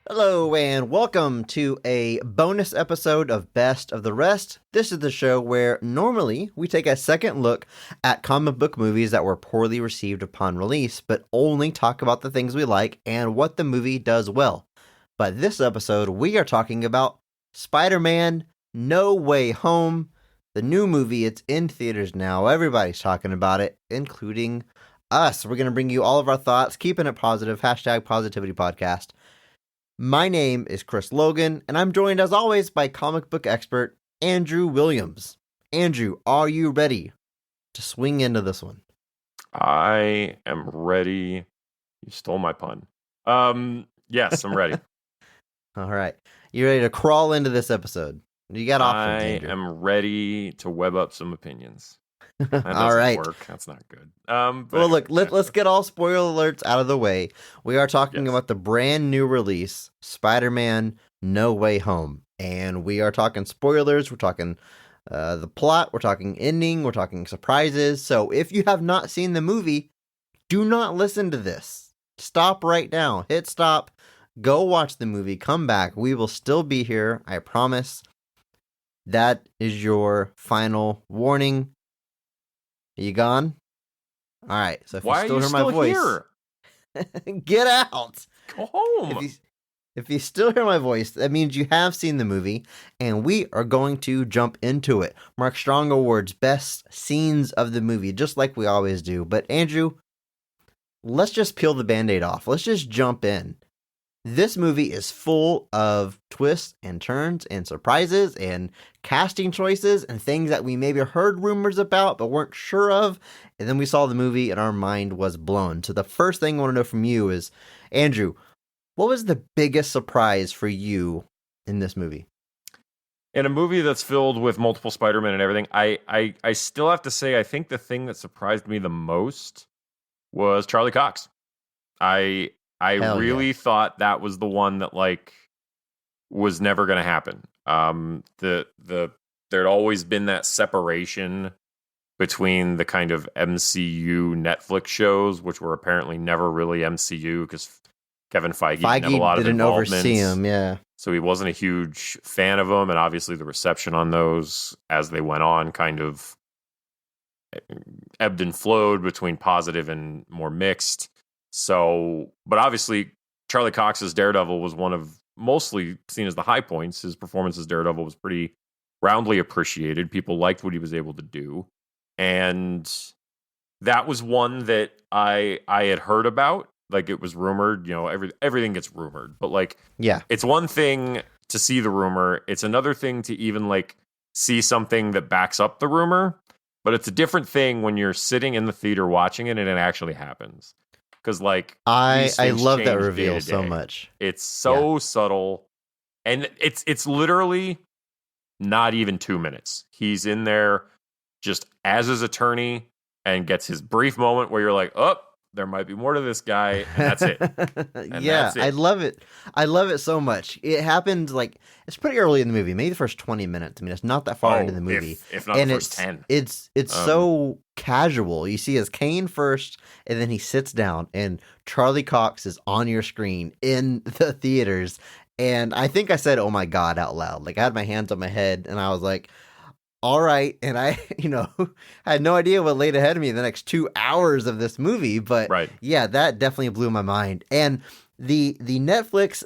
Hello and welcome to a bonus episode of Best of the Rest. This is the show where normally we take a second look at comic book movies that were poorly received upon release, but only talk about the things we like and what the movie does well. But this episode we are talking about Spider-Man No Way Home, the new movie. It's in theaters now. Everybody's talking about it, including us. We're going to bring you all of our thoughts, keeping it positive, hashtag positivity podcast. My name is Chris Logan, and I'm joined as always by comic book expert Andrew Williams. Andrew, are you ready to swing into this one? I am ready. You stole my pun. Yes, I'm ready. All right. You ready to crawl into this episode? You got options, Andrew. I am ready to web up some opinions. That All right. work. That's not good. Well, look, let's get all spoiler alerts out of the way. We are talking about the brand new release, Spider-Man No Way Home. And we are talking spoilers. We're talking the plot. We're talking ending. We're talking surprises. So if you have not seen the movie, do not listen to this. Stop right now. Hit stop. Go watch the movie. Come back. We will still be here. I promise. That is your final warning. Are you gone? All right. So if why you still are you hear my voice, here? Get out. Go home. If you still hear my voice, that means you have seen the movie, and we are going to jump into it. Mark Strong Awards, best scenes of the movie, just like we always do. But Andrew, let's just peel the Band-Aid off. Let's just jump in. This movie is full of twists and turns and surprises and casting choices and things that we maybe heard rumors about but weren't sure of. And then we saw the movie and our mind was blown. So the first thing I want to know from you is, Andrew, what was the biggest surprise for you in this movie? In a movie that's filled with multiple Spider-Man and everything, I still have to say I think the thing that surprised me the most was Charlie Cox. I really thought that was the one that was never going to happen. There'd always been that separation between the kind of MCU Netflix shows, which were apparently never really MCU because Kevin Feige didn't have a lot of involvement. Oversee him, yeah. So he wasn't a huge fan of them, and obviously the reception on those as they went on kind of ebbed and flowed between positive and more mixed. So, but obviously, Charlie Cox's Daredevil was one of mostly seen as the high points. His performance as Daredevil was pretty roundly appreciated. People liked what he was able to do. And that was one that I had heard about. Like, it was rumored, everything gets rumored. But it's one thing to see the rumor. It's another thing to even see something that backs up the rumor. But it's a different thing when you're sitting in the theater watching it and it actually happens. Because I love that reveal so much. It's so subtle, and it's literally not even 2 minutes. He's in there just as his attorney and gets his brief moment where you're like, oh, there might be more to this guy, and that's it. That's it. I love it. I love it so much. It happened it's pretty early in the movie, maybe the first 20 minutes. I mean, it's not that far into the movie. If not the first 10. It's so casual. You see his cane first, and then he sits down, and Charlie Cox is on your screen in the theaters. And I think I said, oh my God, out loud. I had my hands on my head, and I was like, all right. And I, I had no idea what laid ahead of me in the next 2 hours of this movie. But yeah, that definitely blew my mind. And the Netflix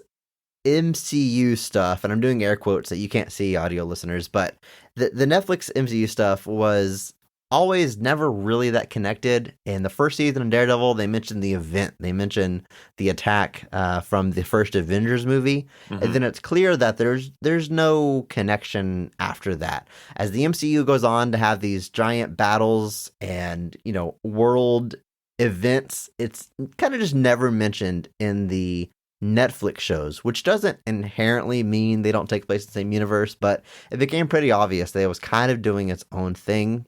MCU stuff, and I'm doing air quotes that you can't see, audio listeners, but the Netflix MCU stuff was always never really that connected. In the first season of Daredevil, they mentioned the event. They mentioned the attack from the first Avengers movie. Mm-hmm. And then it's clear that there's no connection after that. As the MCU goes on to have these giant battles and, world events, it's kind of just never mentioned in the Netflix shows, which doesn't inherently mean they don't take place in the same universe, but it became pretty obvious that it was kind of doing its own thing.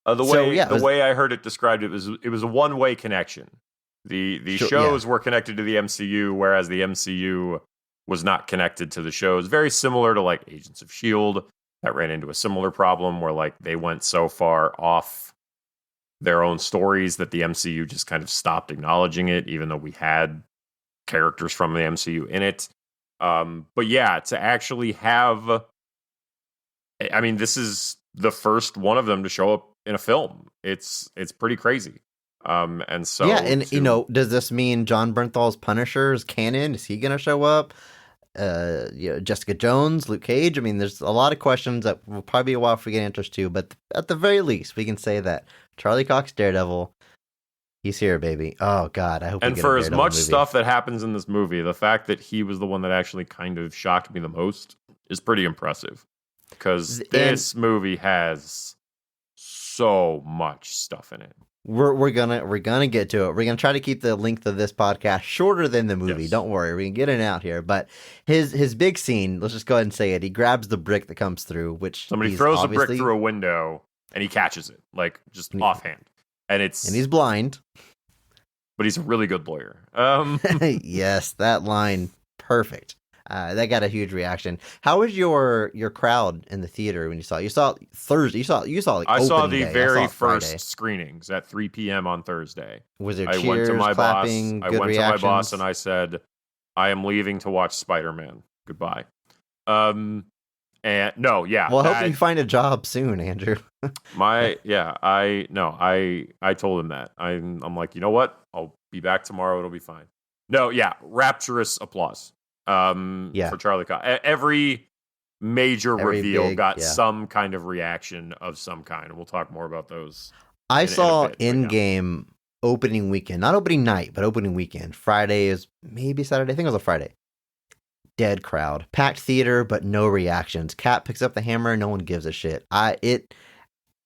The way I heard it described, it was a one-way connection. The shows were connected to the MCU, whereas the MCU was not connected to the shows. Very similar to Agents of S.H.I.E.L.D. that ran into a similar problem where they went so far off their own stories that the MCU just kind of stopped acknowledging it, even though we had characters from the MCU in it. But yeah, to actually have, I mean, this is the first one of them to show up in a film. It's pretty crazy. And so Yeah, and does this mean John Bernthal's Punisher is canon? Is he going to show up? Jessica Jones, Luke Cage. I mean, there's a lot of questions that will probably be a while for we get answers to, but at the very least, we can say that Charlie Cox Daredevil, he's here, baby. Oh God, I hope. And for as much stuff that happens in this movie, the fact that he was the one that actually kind of shocked me the most is pretty impressive. Because this movie has so much stuff in it. We're gonna get to it. We're gonna try to keep the length of this podcast shorter than the movie. Yes. Don't worry, we can get it out here. But his big scene, let's just go ahead and say it. He grabs the brick that comes through, which somebody throws a brick through a window and he catches it, like just offhand. And he's blind, but he's a really good lawyer. Yes, that line, perfect. That got a huge reaction. How was your crowd in the theater when you saw it? You saw it Thursday. You saw like I saw the day. very first screenings at 3 p.m. on Thursday. Was there cheers, I went to my clapping, boss. I went reactions? to my boss and I said, "I am leaving to watch Spider-Man. Goodbye." And no, yeah. Well, I hope you find a job soon, Andrew. I told him that. I'm like, you know what? I'll be back tomorrow. It'll be fine. No, yeah, rapturous applause. For Charlie Cox. Every major reveal got some kind of reaction of some kind. We'll talk more about those. I saw Endgame opening weekend, not opening night, but opening weekend. Friday is maybe Saturday. I think it was a Friday. Dead crowd, packed theater, but no reactions. Cap picks up the hammer. No one gives a shit.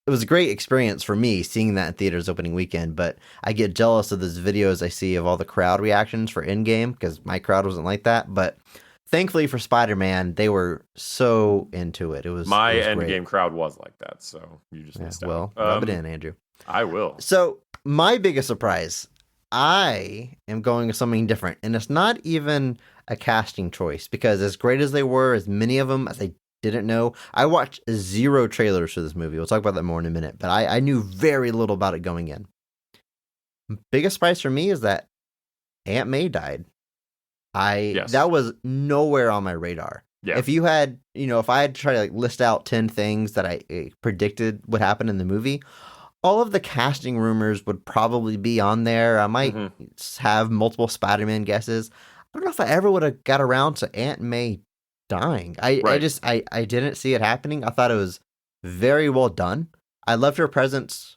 It was a great experience for me seeing that in theaters opening weekend, but I get jealous of those videos I see of all the crowd reactions for Endgame because my crowd wasn't like that. But thankfully for Spider-Man, they were so into it. My Endgame crowd was like that, so you just missed out. Well, rub it in, Andrew. I will. So my biggest surprise, I am going with something different, and it's not even a casting choice because as great as they were, as many of them as I didn't know. I watched 0 trailers for this movie. We'll talk about that more in a minute, but I knew very little about it going in. Biggest surprise for me is that Aunt May died. That was nowhere on my radar. Yeah. If you had, if I had to try to list out 10 things that I predicted would happen in the movie, all of the casting rumors would probably be on there. I might have multiple Spider-Man guesses. I don't know if I ever would have got around to Aunt May dying. I didn't see it happening. I thought it was very well done. I loved her presence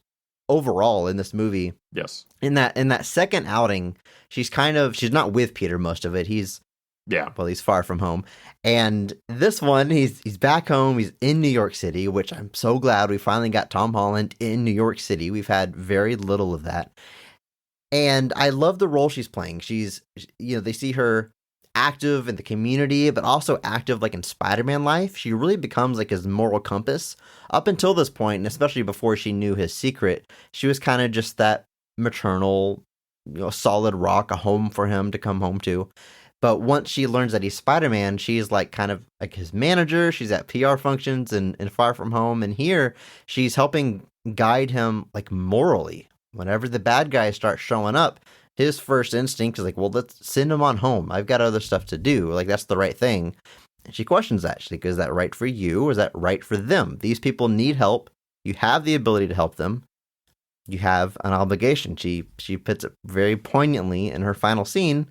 overall in this movie. Yes. In that second outing, she's not with Peter most of it. He's far from home. And this one, he's back home. He's in New York City, which I'm so glad we finally got Tom Holland in New York City. We've had very little of that. And I love the role she's playing. She's, they see her active in the community, but also active like in Spider-Man life. She really becomes like his moral compass. Up until this point, and especially before she knew his secret, she was kind of just that maternal, solid rock, a home for him to come home to. But once she learns that he's Spider-Man, she's like kind of like his manager. She's at PR functions and Far From Home. And here she's helping guide him like morally. Whenever the bad guys start showing up, his first instinct is like, well, let's send him on home. I've got other stuff to do. Like, that's the right thing. And she questions that. She's like, is that right for you or is that right for them? These people need help. You have the ability to help them. You have an obligation. She puts it very poignantly in her final scene.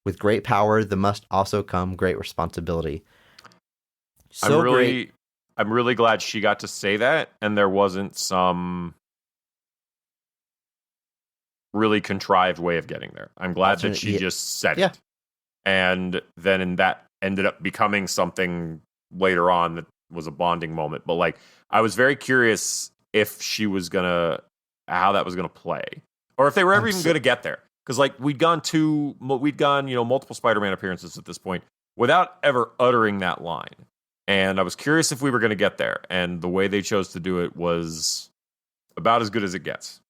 With great power, there must also come great responsibility. I'm really glad she got to say that and there wasn't some really contrived way of getting there. I'm glad that she just said it. And then that ended up becoming something later on that was a bonding moment. But like, I was very curious if she was how that was gonna play. Or if they were ever even gonna get there. Because like we'd gone multiple Spider-Man appearances at this point without ever uttering that line. And I was curious if we were gonna get there. And the way they chose to do it was about as good as it gets.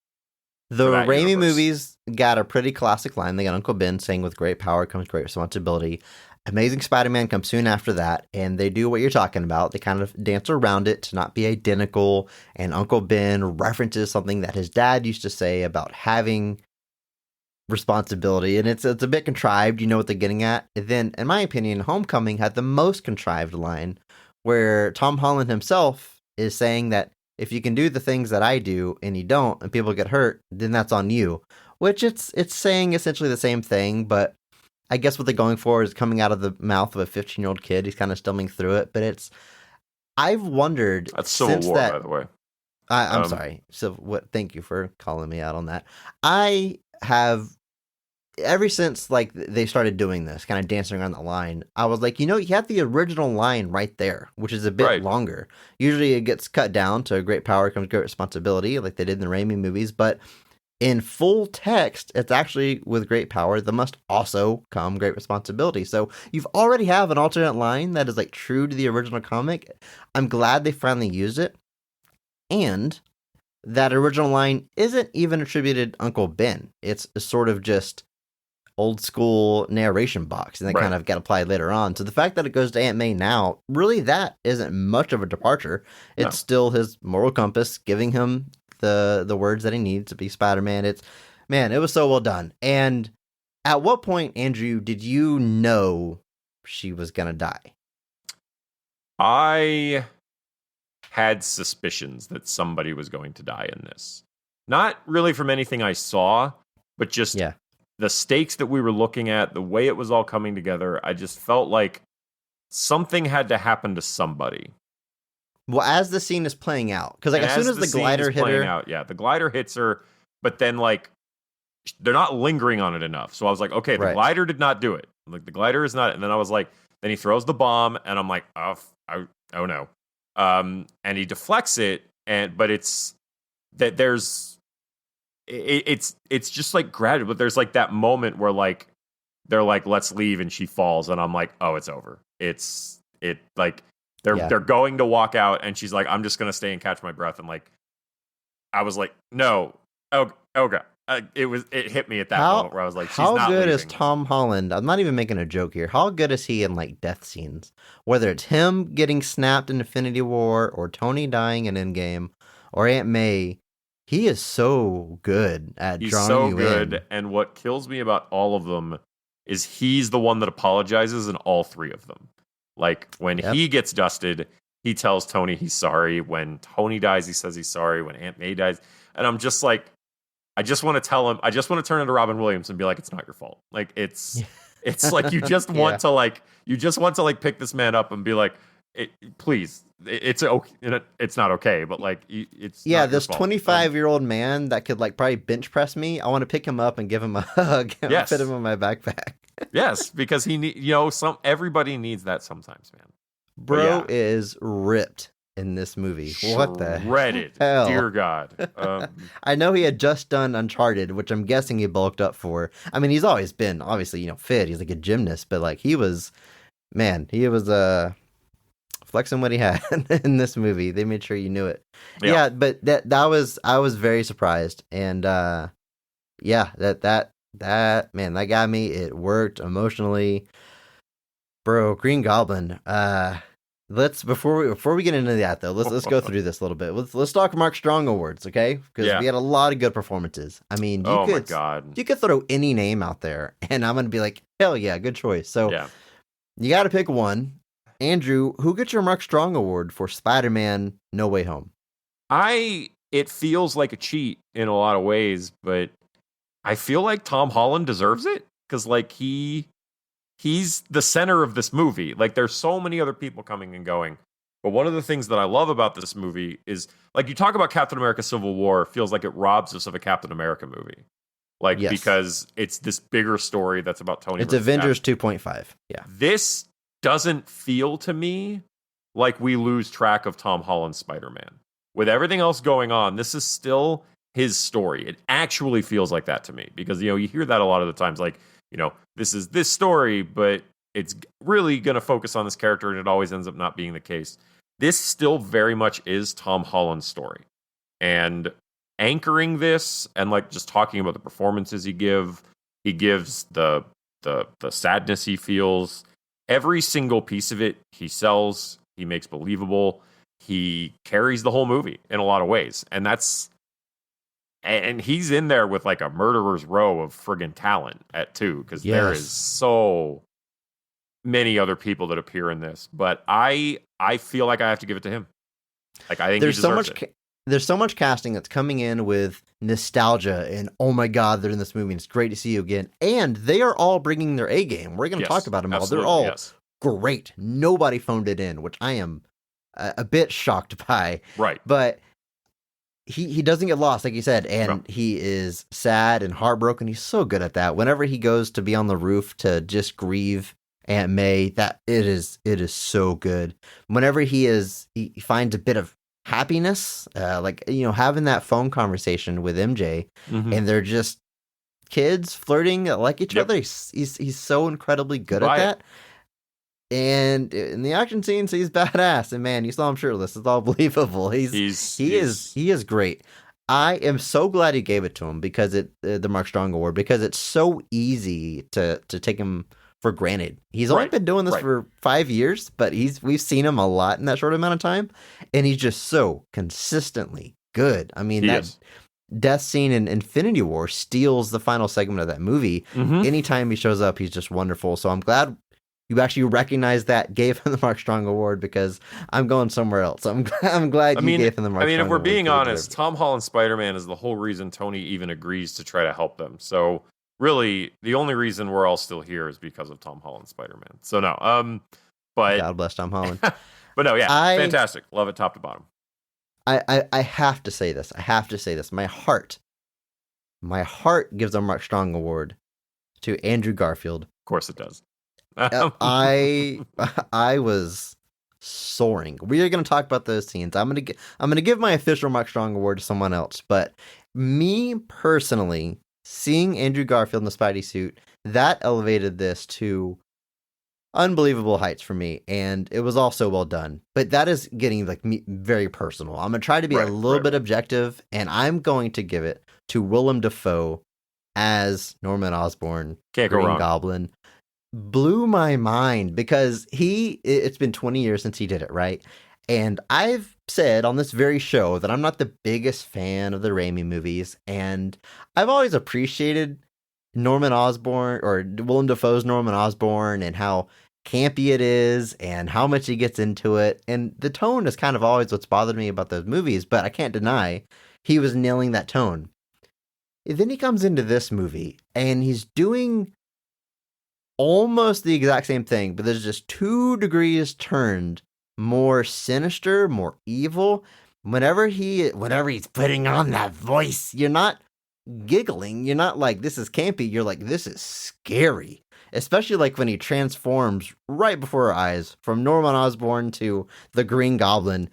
The Raimi movies got a pretty classic line. They got Uncle Ben saying, with great power comes great responsibility. Amazing Spider-Man comes soon after that, and they do what you're talking about. They kind of dance around it to not be identical, and Uncle Ben references something that his dad used to say about having responsibility, and it's a bit contrived. You know what they're getting at. And then, in my opinion, Homecoming had the most contrived line, where Tom Holland himself is saying that if you can do the things that I do and you don't, and people get hurt, then that's on you. Which it's saying essentially the same thing, but I guess what they're going for is coming out of the mouth of a 15-year-old kid. He's kind of stumbling through it, but I've wondered That's Civil since War, that. by the way. I'm sorry. So what? Thank you for calling me out on that. I have ever since like they started doing this, kind of dancing around the line. I was like, you have the original line right there, which is a bit Right. longer. Usually, it gets cut down to great power comes great responsibility, like they did in the Raimi movies. But in full text, it's actually with great power, there must also come great responsibility. So you've already have an alternate line that is like true to the original comic. I'm glad they finally used it. And that original line isn't even attributed Uncle Ben. It's sort of just old school narration box, and that Right. kind of got applied later on. So the fact that it goes to Aunt May now, really that isn't much of a departure. It's No. still his moral compass giving him the words that he needs to be Spider-Man. It was so well done. And at what point, Andrew, did you know she was gonna die? I had suspicions that somebody was going to die in this. Not really from anything I saw, but just Yeah. the stakes that we were looking at, the way it was all coming together. I just felt like something had to happen to somebody. Well, as the scene is playing out, because like as soon as the glider hit her, out, yeah, the glider hits her, but then like they're not lingering on it enough. So I was like, okay, the Right. glider did not do it. Like the glider is not. And then I was like, then he throws the bomb, and I'm like, oh no. And he deflects it, but it's that it's just like gradual. But there's like that moment where like they're like, let's leave, and she falls, and I'm like, oh, it's over. They're going to walk out, and she's like, I'm just gonna stay and catch my breath, and like I was like, no, oh god. It hit me at that moment where I was like, she's not how good leaving. is Tom Holland? I'm not even making a joke here. How good is he in like death scenes? Whether it's him getting snapped in Infinity War, or Tony dying in Endgame, or Aunt May, he is so good at He's drawing so you good, in. and what kills me about all of them is he's the one that apologizes in all three of them. Like when he gets dusted, he tells Tony he's sorry. When Tony dies, he says he's sorry. When Aunt May dies, and I'm just like, I just want to tell him. I just want to turn into Robin Williams and be like, it's not your fault. Like it's like you just want to like pick this man up and be like, please, it's okay. It's not okay, but like it's not this your fault. 25-year-old man that could like probably bench press me. I want to pick him up and give him a hug and Yes. fit him in my backpack. Yes, because everybody needs that sometimes, man. Bro is ripped in this movie. What the Shredded, hell? dear God. I know he had just done Uncharted, which I'm guessing he bulked up for. I mean, he's always been obviously, fit. He's like a gymnast, but like he was flexing what he had in this movie. They made sure you knew it. Yeah, but I was very surprised, and that man, that got me. It worked emotionally, bro. Green Goblin. Before we get into that though, let's go through this a little bit. Let's talk Mark Strong awards, okay? Because we had a lot of good performances. I mean, my God, you could throw any name out there, and I'm gonna be like, hell yeah, good choice. So you got to pick one. Andrew, who gets your Mark Strong award for Spider-Man: No Way Home? It feels like a cheat in a lot of ways, but I feel like Tom Holland deserves it because like he's the center of this movie. Like there's so many other people coming and going. But one of the things that I love about this movie is like you talk about Captain America Civil War, feels like it robs us of a Captain America movie. Like because it's this bigger story that's about Tony. It's Avengers 2.5. Yeah. This doesn't feel to me like we lose track of Tom Holland's Spider-Man. With everything else going on, this is still his story. It actually feels like that to me because, you hear that a lot of the times, like, this is this story, but it's really going to focus on this character, and it always ends up not being the case. This still very much is Tom Holland's story. And anchoring this and, like, just talking about the performances he gives the sadness he feels, every single piece of it he sells, he makes believable, he carries the whole movie in a lot of ways. And and he's in there with like a murderer's row of friggin' talent at too, because there is Yes. so many other people that appear in this. But I feel like I have to give it to him. Like I think he There's so deserves much it. there's so much casting that's coming in with nostalgia and oh my god, they're in this movie and it's great to see you again. And they are all bringing their A game. We're going to talk Yes, about them all. They're absolutely, all yes. great. Nobody phoned it in, which I am a bit shocked by. Right. But he doesn't get lost, like you said, and No. he is sad and heartbroken. He's so good at that. Whenever he goes to be on the roof to just grieve Aunt May, that it is so good. Whenever he finds a bit of happiness, like having that phone conversation with MJ, Mhm. and they're just kids flirting like each Yep. other. He's so incredibly good Buy at it. that. And in the action scenes, he's badass. And man, you saw him shirtless. It's all believable. He is great. I am so glad you gave it to him because the Mark Strong Award, because it's so easy to take him for granted. He's only Right, been doing this right. for 5 years, but we've seen him a lot in that short amount of time, and he's just so consistently good. I mean, He that is. death scene in Infinity War steals the final segment of that movie. Mhm. Anytime he shows up, he's just wonderful. So I'm glad you actually recognized that, gave him the Mark Strong Award, because I'm going somewhere else. I'm glad you gave him the Mark Strong Award. if we're being 'cause he honest, deserved it. Tom Holland Spider-Man is the whole reason Tony even agrees to try to help them. So really, the only reason we're all still here is because of Tom Holland Spider-Man. So no, but God bless Tom Holland. but no, yeah, I- fantastic. Love it top to bottom. I have to say this. I have to say this. My heart gives a Mark Strong Award to Andrew Garfield. Of course it does. I was soaring. We are going to talk about those scenes. I'm going to give my official Mark Strong Award to someone else, but me personally, seeing Andrew Garfield in the Spidey suit, that elevated this to unbelievable heights for me, and it was also well done. But that is getting like me very personal. I'm going to try to be a little bit objective, and I'm going to give it to Willem Dafoe as Norman Osborn, Can't go Green wrong. Goblin. Blew my mind because it's been 20 years since he did it, right? And I've said on this very show that I'm not the biggest fan of the Raimi movies, and I've always appreciated Norman Osborn, or Willem Dafoe's Norman Osborn, and how campy it is and how much he gets into it. And the tone is kind of always what's bothered me about those movies, but I can't deny he was nailing that tone. Then he comes into this movie and he's doing almost the exact same thing, but there's just 2 degrees turned more sinister, more evil. Whenever he's putting on that voice, you're not giggling. You're not like, this is campy. You're like, this is scary. Especially like when he transforms right before our eyes from Norman Osborn to the Green Goblin.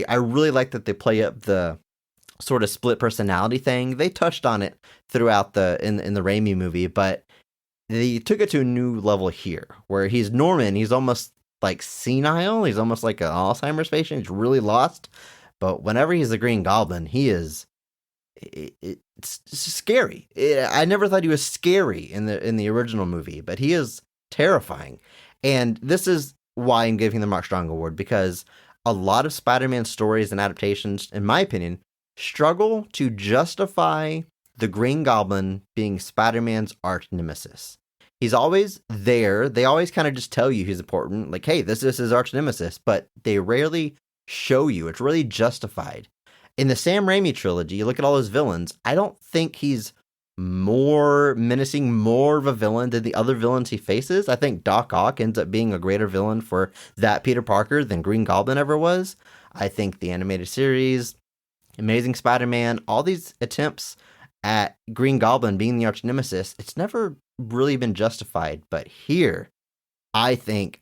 I really like that they play up the sort of split personality thing. They touched on it throughout in the Raimi movie, but they took it to a new level here, where he's Norman. He's almost like senile. He's almost like an Alzheimer's patient. He's really lost. But whenever he's the Green Goblin, he is. It's scary. I never thought he was scary in the original movie, but he is terrifying. And this is why I'm giving the Mark Strong Award, because a lot of Spider-Man stories and adaptations, in my opinion, struggle to justify the Green Goblin being Spider-Man's arch nemesis. He's always there. They always kind of just tell you he's important. Like, hey, this is his arch nemesis, but they rarely show you. It's really justified. In the Sam Raimi trilogy, you look at all those villains, I don't think he's more menacing, more of a villain than the other villains he faces. I think Doc Ock ends up being a greater villain for that Peter Parker than Green Goblin ever was. I think the animated series, Amazing Spider-Man, all these attempts at Green Goblin being the arch nemesis, it's never really been justified. But here, I think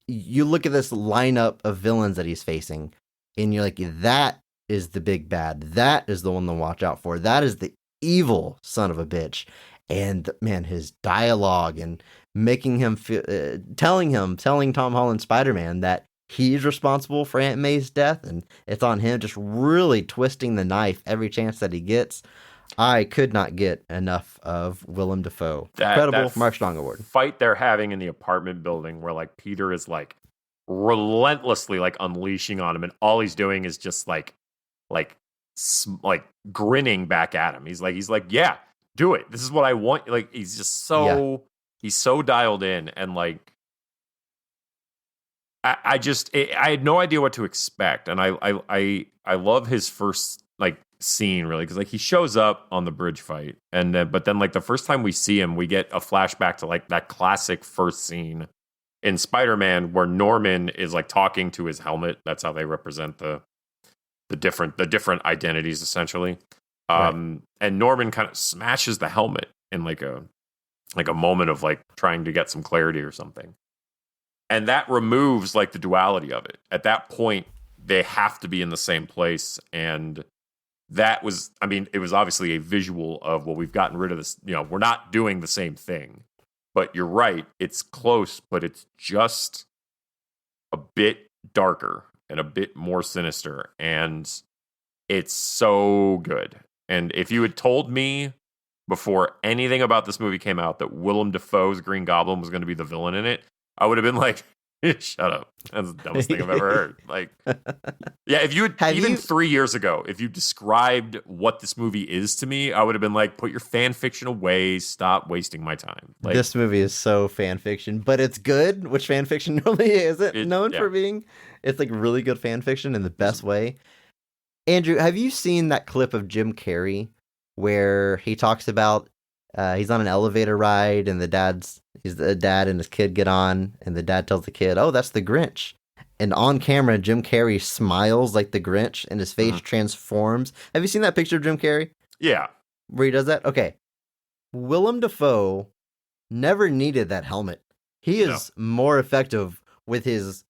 you look at this lineup of villains that he's facing, and you're like, that is the big bad. That is the one to watch out for. That is the evil son of a bitch. And man, his dialogue and making him feel, telling Tom Holland Spider-Man that he's responsible for Aunt May's death, and it's on him, just really twisting the knife every chance that he gets. I could not get enough of Willem Dafoe. Incredible Mark Strong Award. Fight they're having in the apartment building where like Peter is like relentlessly like unleashing on him, and all he's doing is just like like grinning back at him. He's like, yeah, do it. This is what I want. Like he's just Yeah. he's so dialed in, and like I had no idea what to expect, and I love his first like scene really because like he shows up on the bridge fight, and then but then like the first time we see him, we get a flashback to like that classic first scene in Spider-Man where Norman is like talking to his helmet. That's how they represent the different identities essentially. Right. And Norman kind of smashes the helmet in like a moment of like trying to get some clarity or something. And that removes like the duality of it. At that point, they have to be in the same place. And that was, I mean, it was obviously a visual of, well, we've gotten rid of this, you know, we're not doing the same thing. But you're right, it's close, but it's just a bit darker and a bit more sinister. And it's so good. And if you had told me before anything about this movie came out that Willem Dafoe's Green Goblin was going to be the villain in it, I would have been like, shut up. That's the dumbest thing I've ever heard. Like, yeah, if you had, even 3 years ago, if you described what this movie is to me, I would have been like, put your fan fiction away. Stop wasting my time. Like, This movie is so fan fiction, but it's good, which fan fiction normally isn't known for being. It's like really good fan fiction in the best way. Andrew, have you seen that clip of Jim Carrey where he talks about he's on an elevator ride and he's the dad and his kid get on and the dad tells the kid, "Oh, that's the Grinch." And on camera, Jim Carrey smiles like the Grinch and his face transforms. Have you seen that picture of Jim Carrey? Yeah. Where he does that? Okay. Willem Dafoe never needed that helmet. He is more effective with his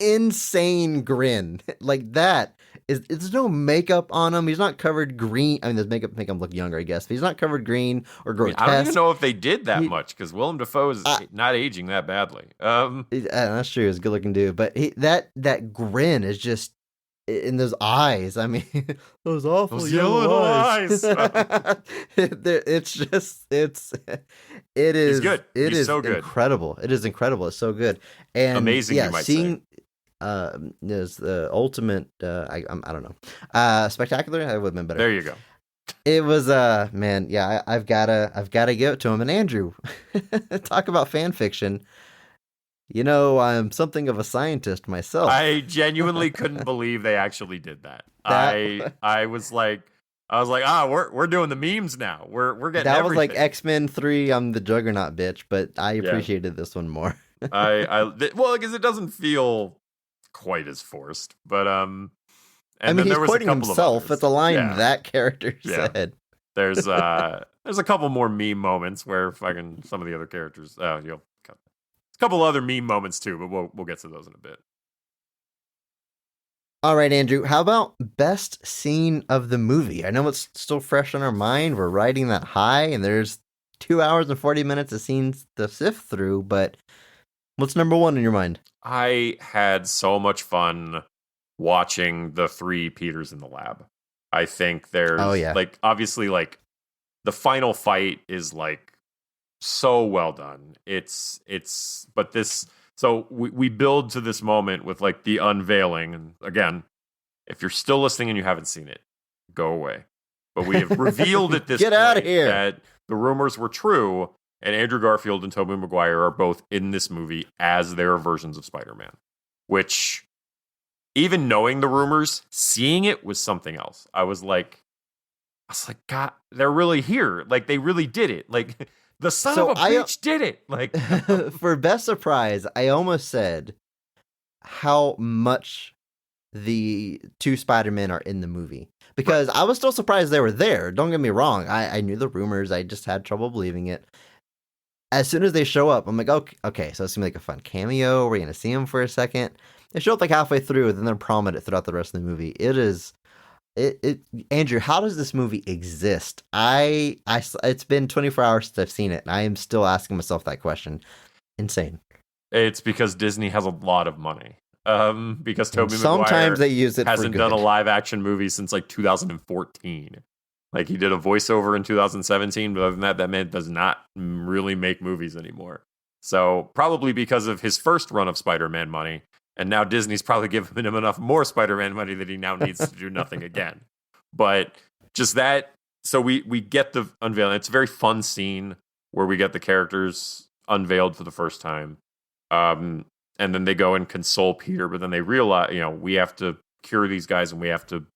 insane grin. Like that. There's no makeup on him. He's not covered green. I mean, there's makeup to make him look younger, I guess. But he's not covered green or grotesque. I don't even know if they did that much because Willem Dafoe is not aging that badly. That's true. He's a good-looking dude. But that grin is just in those eyes. I mean, those awful yellow eyes. It's just it is. He's good. He's so good. Incredible. It is incredible. It's so good and amazing. Yeah, you might say. Is the ultimate I don't know spectacular. That would have been better. There you go. It was man, yeah, I've gotta give it to him. And Andrew, talk about fan fiction. You know, I'm something of a scientist myself. I genuinely couldn't believe they actually did that. I was like, we're doing the memes now. We're getting that everything. Was like X-Men 3. I'm the Juggernaut bitch, but I appreciated this one more. Well, because it doesn't feel quite as forced, but and I mean, he's quoting himself. It's a line that character said. There's a couple more meme moments where fucking some of the other characters. You'll cut. A couple other meme moments too, but we'll get to those in a bit. All right, Andrew. How about best scene of the movie? I know it's still fresh on our mind. We're riding that high, and there's 2 hours and 40 minutes of scenes to sift through. But what's number one in your mind? I had so much fun watching the 3 Peters in the lab. I think there's like obviously like the final fight is like so well done. But this, so we build to this moment with like the unveiling. And again, if you're still listening and you haven't seen it, go away. But we have revealed at this Get out of here. That the rumors were true. And Andrew Garfield and Tobey Maguire are both in this movie as their versions of Spider-Man. Which, even knowing the rumors, seeing it was something else. I was like, God, they're really here. Like, they really did it. Like, the son of a bitch did it. Like, for best surprise, I almost said how much the 2 Spider-Men are in the movie. Because I was still surprised they were there. Don't get me wrong. I knew the rumors. I just had trouble believing it. As soon as they show up, I'm like, okay, so it's going to be like a fun cameo. We're going to see them for a second. They show up like halfway through, and then they're prominent throughout the rest of the movie. Andrew, how does this movie exist? It's been 24 hours since I've seen it, and I am still asking myself that question. Insane. It's because Disney has a lot of money. Because Tobey Maguire they use it hasn't done a live action movie since like 2014. Like he did a voiceover in 2017, but other than that man does not really make movies anymore. So probably because of his first run of Spider-Man money, And now Disney's probably given him enough more Spider-Man money that he now needs to do nothing again. But just that, so we get the unveiling. It's a very fun scene where we get the characters unveiled for the first time. And then they go and console Peter, but then they realize, we have to cure these guys and we have to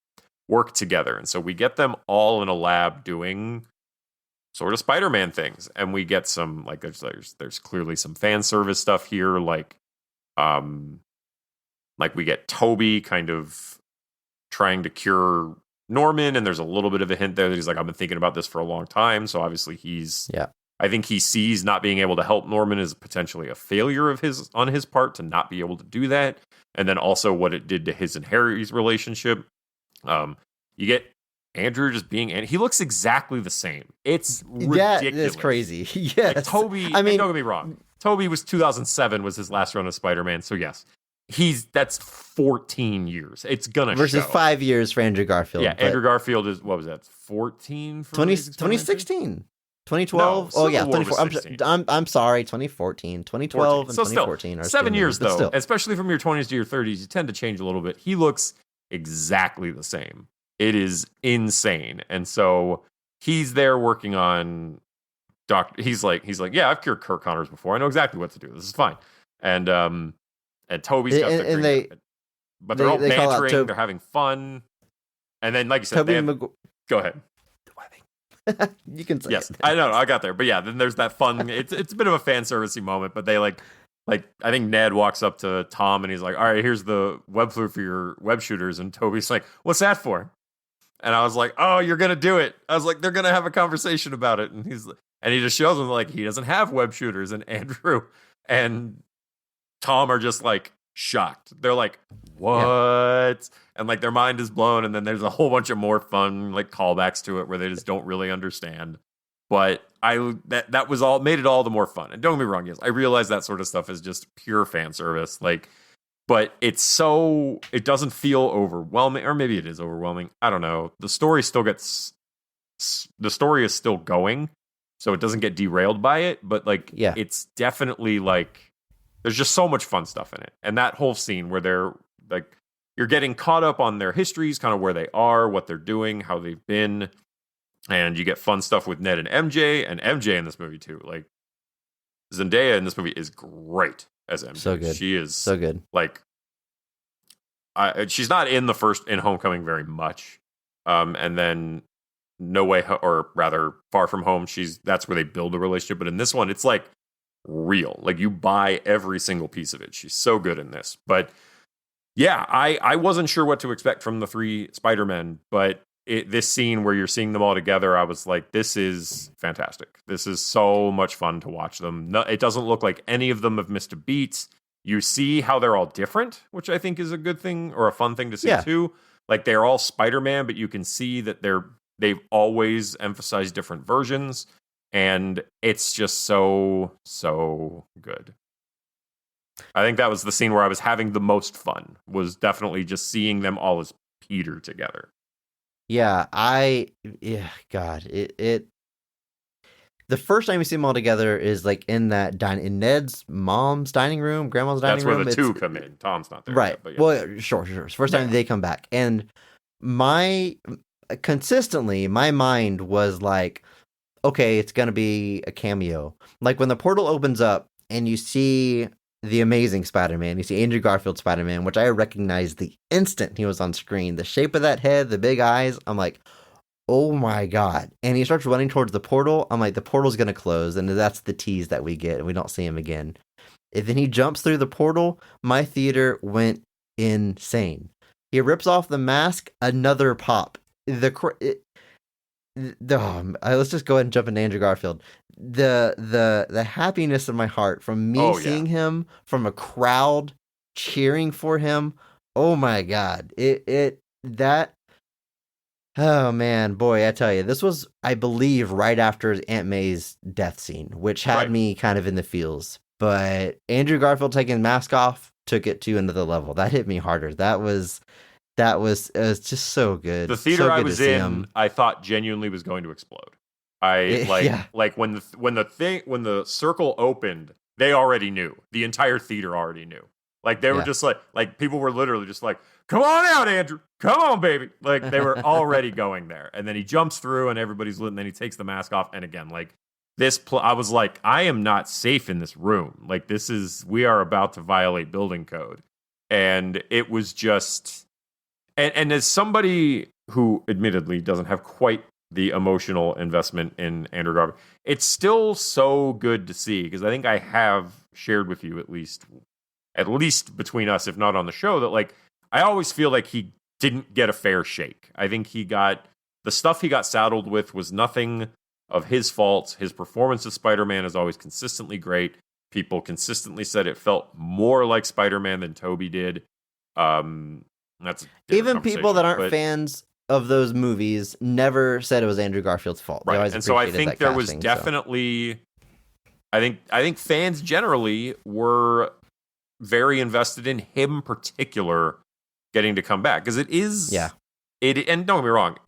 work together. And so we get them all in a lab doing sort of Spider-Man things. And we get some, like, there's clearly some fan service stuff here. Like we get Toby kind of trying to cure Norman, and there's a little bit of a hint there that he's like, I've been thinking about this for a long time. So obviously I think he sees not being able to help Norman as potentially a failure on his part to not be able to do that. And then also what it did to his and Harry's relationship. You get Andrew just being, and he looks exactly the same. It's ridiculous. Yeah, it's crazy. Yes. Like Toby, I mean, don't get me wrong. Toby was 2007 was his last run of Spider-Man. So yes, that's 14 years. It's gonna versus show. 5 years for Andrew Garfield. Yeah, Andrew Garfield is, what was that? 14 for 2016. 2012. No, Oh yeah, 2014. I'm sorry, 2014, 2012, and so 2014 are 7 years though. Still. Especially from your 20s to your 30s, you tend to change a little bit. He looks exactly the same. It is insane. And so he's there working on He's like, yeah, I've cured Kirk Connors before. I know exactly what to do. This is fine. And Toby's got but they're all bantering. They're having fun. And then, like you said, go ahead. You can say yes, I know, I got there. But yeah, then there's that fun. It's a bit of a fan servicey moment. But they like I think Ned walks up to Tom and he's like, all right, here's the web fluid for your web shooters. And Toby's like, what's that for? And I was like, oh, you're gonna do it. I was like, they're gonna have a conversation about it. And he just shows them like he doesn't have web shooters. And Andrew and Tom are just like shocked. They're like, what? Yeah. And like their mind is blown. And then there's a whole bunch of more fun like callbacks to it where they just don't really understand. But that was all made it all the more fun. And don't get me wrong, yes, I realize that sort of stuff is just pure fan service. Like, but it doesn't feel overwhelming, or maybe it is overwhelming. I don't know. The story is still going, so it doesn't get derailed by it. But like, yeah, it's definitely like there's just so much fun stuff in it. And that whole scene where they're like, you're getting caught up on their histories, kind of where they are, what they're doing, how they've been. And you get fun stuff with Ned and MJ in this movie too. Like Zendaya in this movie is great as MJ. So good. She is so good. Like, she's not in Homecoming very much. And then No Way, or rather Far From Home, that's where they build a relationship. But in this one, it's like real. Like you buy every single piece of it. She's so good in this. But yeah, I wasn't sure what to expect from the three Spider-Men, but this scene where you're seeing them all together, I was like, this is fantastic. This is so much fun to watch them. No, it doesn't look like any of them have missed a beat. You see how they're all different, which I think is a good thing or a fun thing to see too. Like they're all Spider-Man, but you can see that they've always emphasized different versions, and it's just so good. I think that was the scene where I was having the most fun, was definitely just seeing them all as Peter together. Yeah, God, it. The first time we see them all together is like in in Ned's mom's dining room, grandma's dining room. That's where the two come in. Tom's not there, right? Yet, but yeah. Well, sure. It's the first time they come back, and consistently, my mind was like, okay, it's gonna be a cameo. Like when the portal opens up and you see the Amazing Spider-Man, you see Andrew Garfield Spider-Man, which I recognized the instant he was on screen. The shape of that head, the big eyes, I'm like, oh my God. And he starts running towards the portal. I'm like, the portal's going to close, and that's the tease that we get, and we don't see him again. And then he jumps through the portal. My theater went insane. He rips off the mask, another pop. Let's just go ahead and jump into Andrew Garfield. The happiness in my heart from me seeing him, from a crowd cheering for him. Oh my God. Oh man, boy, I tell you, this was, I believe, right after Aunt May's death scene, which had me kind of in the feels. But Andrew Garfield taking the mask off took it to another level. That hit me harder. It was just so good. The theater I was in, I thought genuinely was going to explode. Like when the circle opened, they already knew. The entire theater already knew. Like they were Yeah. just like people were literally just like, "Come on out, Andrew. Come on, baby." Like they were already going there. And then he jumps through and everybody's lit and then he takes the mask off and again like I was like, I am not safe in this room. Like we are about to violate building code. And it was just and as somebody who admittedly doesn't have quite the emotional investment in Andrew Garfield, it's still so good to see because I think I have shared with you at least between us, if not on the show, that like I always feel like he didn't get a fair shake. I think the stuff he got saddled with was nothing of his fault. His performance as Spider-Man is always consistently great. People consistently said it felt more like Spider-Man than Tobey did. That's a Even people that aren't but, fans of those movies never said it was Andrew Garfield's fault. They right. always And so I appreciated think that there was casting, definitely I think fans generally were very invested in him particular getting to come back because it is yeah. it and don't get me wrong,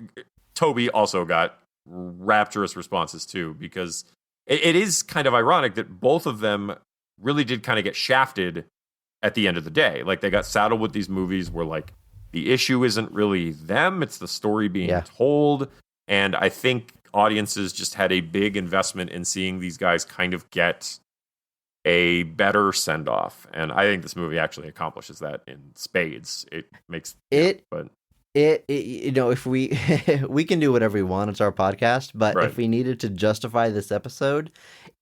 Tobey also got rapturous responses too because it is kind of ironic that both of them really did kind of get shafted at the end of the day. Like they got saddled with these movies where like the issue isn't really them, it's the story being told. And I think audiences just had a big investment in seeing these guys kind of get a better send off. And I think this movie actually accomplishes that in spades. It makes it, but it you know, if we we can do whatever we want, it's our podcast, but right. if we needed to justify this episode,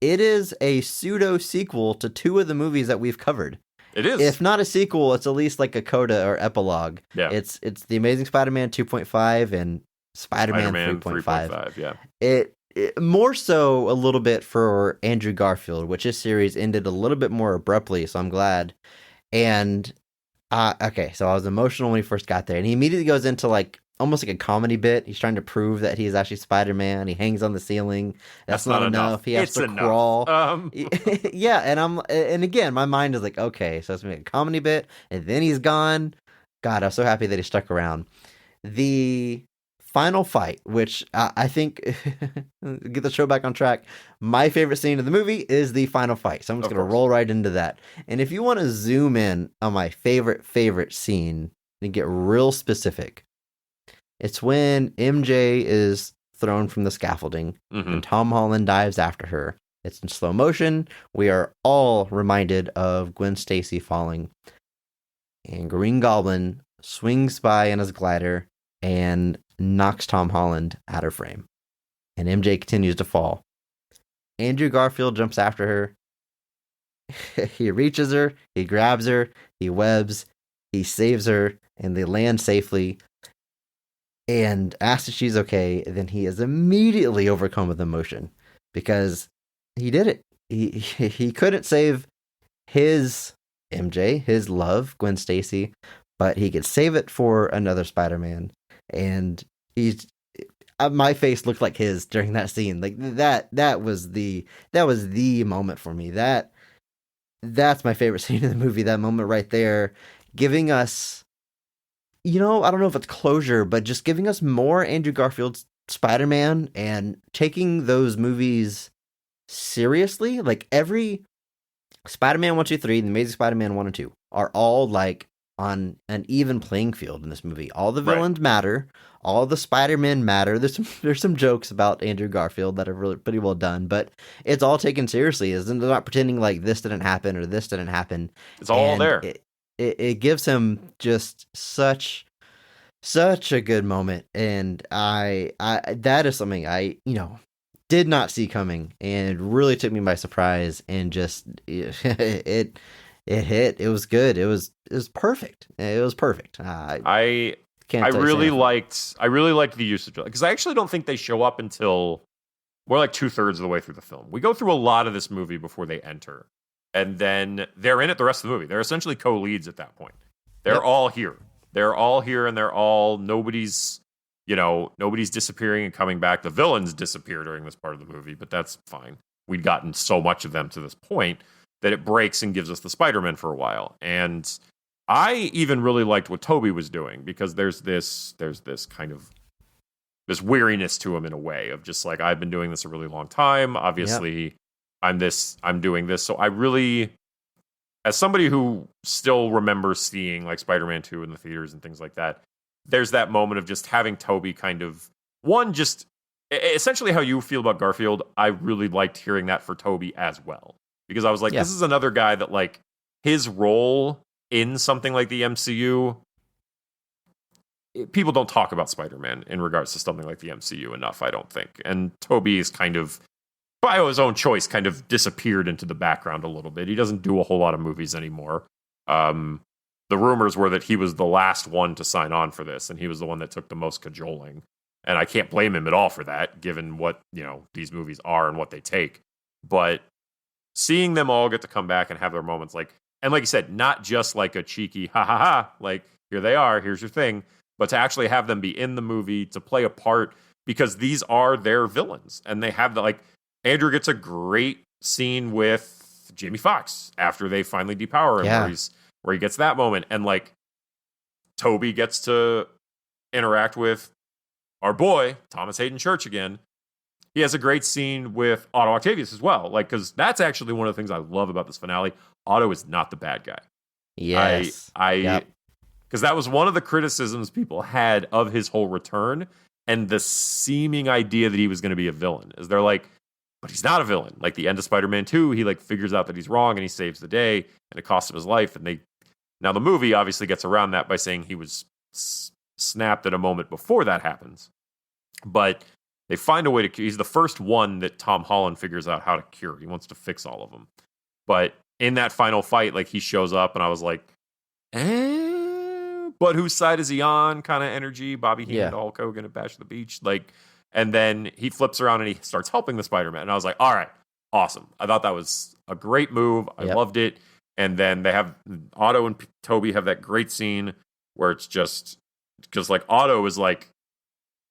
it is a pseudo sequel to two of the movies that we've covered. It is. If not a sequel, it's at least like a coda or epilogue. Yeah. It's The Amazing Spider-Man 2.5 and Spider-Man 3.5. Yeah. It more so a little bit for Andrew Garfield, which his series ended a little bit more abruptly, so I'm glad. And okay, so I was emotional when he first got there, and he immediately goes into like almost like a comedy bit. He's trying to prove that he's actually Spider-Man. He hangs on the ceiling. That's not enough. He has to crawl. Yeah, and again, my mind is like, okay, so it's gonna be a comedy bit, and then he's gone. God, I'm so happy that he stuck around. The final fight, which I think get the show back on track. My favorite scene of the movie is the final fight. So I'm just going to roll right into that. And if you want to zoom in on my favorite scene and get real specific, it's when MJ is thrown from the scaffolding and Tom Holland dives after her. It's in slow motion. We are all reminded of Gwen Stacy falling. And Green Goblin swings by in his glider and knocks Tom Holland out of frame. And MJ continues to fall. Andrew Garfield jumps after her. He reaches her, he grabs her, he webs, he saves her, and they land safely. And asks if she's okay, then he is immediately overcome with emotion because he did it. He couldn't save his MJ, his love, Gwen Stacy, but he could save it for another Spider-Man. And my face looked like his during that scene. Like that was the moment for me. That's my favorite scene in the movie. That moment right there, giving us, I don't know if it's closure, but just giving us more Andrew Garfield's Spider-Man and taking those movies seriously. Like every Spider-Man 1, 2, 3, The Amazing Spider-Man 1 and 2 are all like on an even playing field in this movie. All the villains matter. All the Spider-Men matter. There's some jokes about Andrew Garfield that are really pretty well done, but it's all taken seriously. They're not pretending like this didn't happen or this didn't happen. It's all there. It gives him just such a good moment, and I that is something I did not see coming, and really took me by surprise, and just it hit. It was good. It was perfect. It was perfect. I really liked the usage of it because I actually don't think they show up until we're like 2/3 of the way through the film. We go through a lot of this movie before they enter, and then they're in it the rest of the movie. They're essentially co-leads at that point. They're all here. They're all here, and nobody's disappearing and coming back. The villains disappear during this part of the movie, but that's fine. We'd gotten so much of them to this point that it breaks and gives us the Spider-Man for a while. And I even really liked what Tobey was doing because there's this kind of this weariness to him in a way of just like, I've been doing this a really long time. Obviously, I'm doing this. So I really as somebody who still remembers seeing like Spider-Man 2 in the theaters and things like that, there's that moment of just having Tobey kind of just essentially how you feel about Garfield. I really liked hearing that for Tobey as well, because I was like, Yeah. this is another guy that like his role in something like the MCU, people don't talk about Spider-Man in regards to something like the MCU enough, I don't think. And Tobey is kind of, by his own choice, kind of disappeared into the background a little bit. He doesn't do a whole lot of movies anymore. The rumors were that he was the last one to sign on for this, and he was the one that took the most cajoling. And I can't blame him at all for that, given what, these movies are and what they take. But seeing them all get to come back and have their moments, and like you said, not just like a cheeky ha ha ha, like here they are, here's your thing, but to actually have them be in the movie, to play a part, because these are their villains. And they have Andrew gets a great scene with Jamie Foxx after they finally depower him, where he gets that moment. And Tobey gets to interact with our boy, Thomas Hayden Church again. He has a great scene with Otto Octavius as well. Because that's actually one of the things I love about this finale. Otto is not the bad guy. Yes. Because that was one of the criticisms people had of his whole return, and the seeming idea that he was going to be a villain. Is they're like, but he's not a villain. Like the end of Spider-Man 2, he figures out that he's wrong and he saves the day, and it costs him his life. And now the movie obviously gets around that by saying he was snapped at a moment before that happens. But they find a way to. He's the first one that Tom Holland figures out how to cure. He wants to fix all of them. But in that final fight, he shows up, and I was like, but whose side is he on? Kind of energy. Bobby Heenan, Hulk Hogan at Bash at the Beach. And then he flips around and he starts helping the Spider-Man. And I was like, all right, awesome. I thought that was a great move. I loved it. And then they have Otto and Tobey have that great scene where it's just because Otto is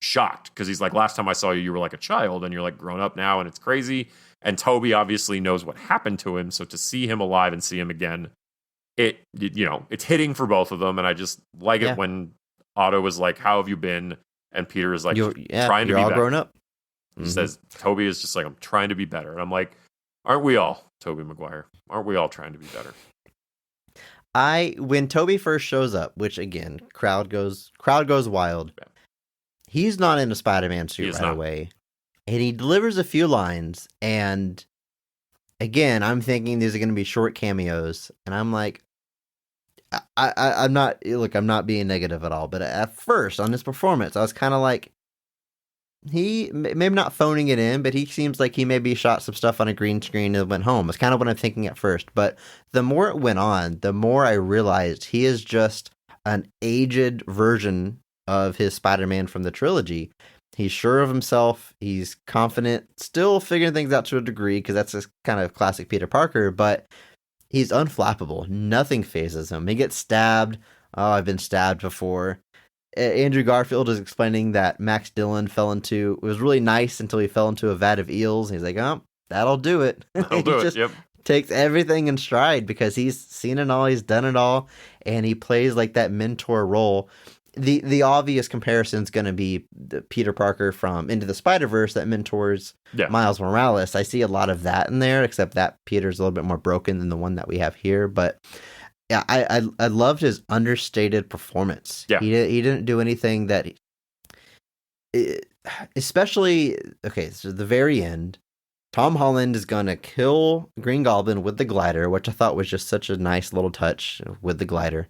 shocked because he's like, last time I saw you, you were like a child, and you're grown up now, and it's crazy. And Tobey obviously knows what happened to him. So to see him alive and see him again, it's hitting for both of them. And I just like it when Otto was like, how have you been? And Peter is like, trying to be all better. Grown up. He says, Tobey is just like, I'm trying to be better. And I'm like, aren't we all, Tobey Maguire? Aren't we all trying to be better? When Tobey first shows up, which again, crowd goes wild. Yeah. He's not in a Spider-Man suit right away. And he delivers a few lines. And again, I'm thinking these are going to be short cameos. And I'm like, I'm not being negative at all, but at first on his performance, I was kind of like, he maybe not phoning it in, but he seems like he maybe shot some stuff on a green screen and went home. It's kind of what I'm thinking at first, but the more it went on, the more I realized he is just an aged version of his Spider-Man from the trilogy. He's sure of himself. He's confident, still figuring things out to a degree, because that's just kind of classic Peter Parker, but he's unflappable. Nothing phases him. He gets stabbed. Oh, I've been stabbed before. Andrew Garfield is explaining that Max Dillon it was really nice until he fell into a vat of eels. And he's like, oh, that'll do it. That'll do it, yep. Takes everything in stride because he's seen it all, he's done it all, and he plays that mentor role. The obvious comparison is going to be the Peter Parker from Into the Spider-Verse that mentors Miles Morales. I see a lot of that in there, except that Peter's a little bit more broken than the one that we have here. But yeah, I loved his understated performance. Yeah. He didn't do anything that, especially, so the very end, Tom Holland is going to kill Green Goblin with the glider, which I thought was just such a nice little touch with the glider.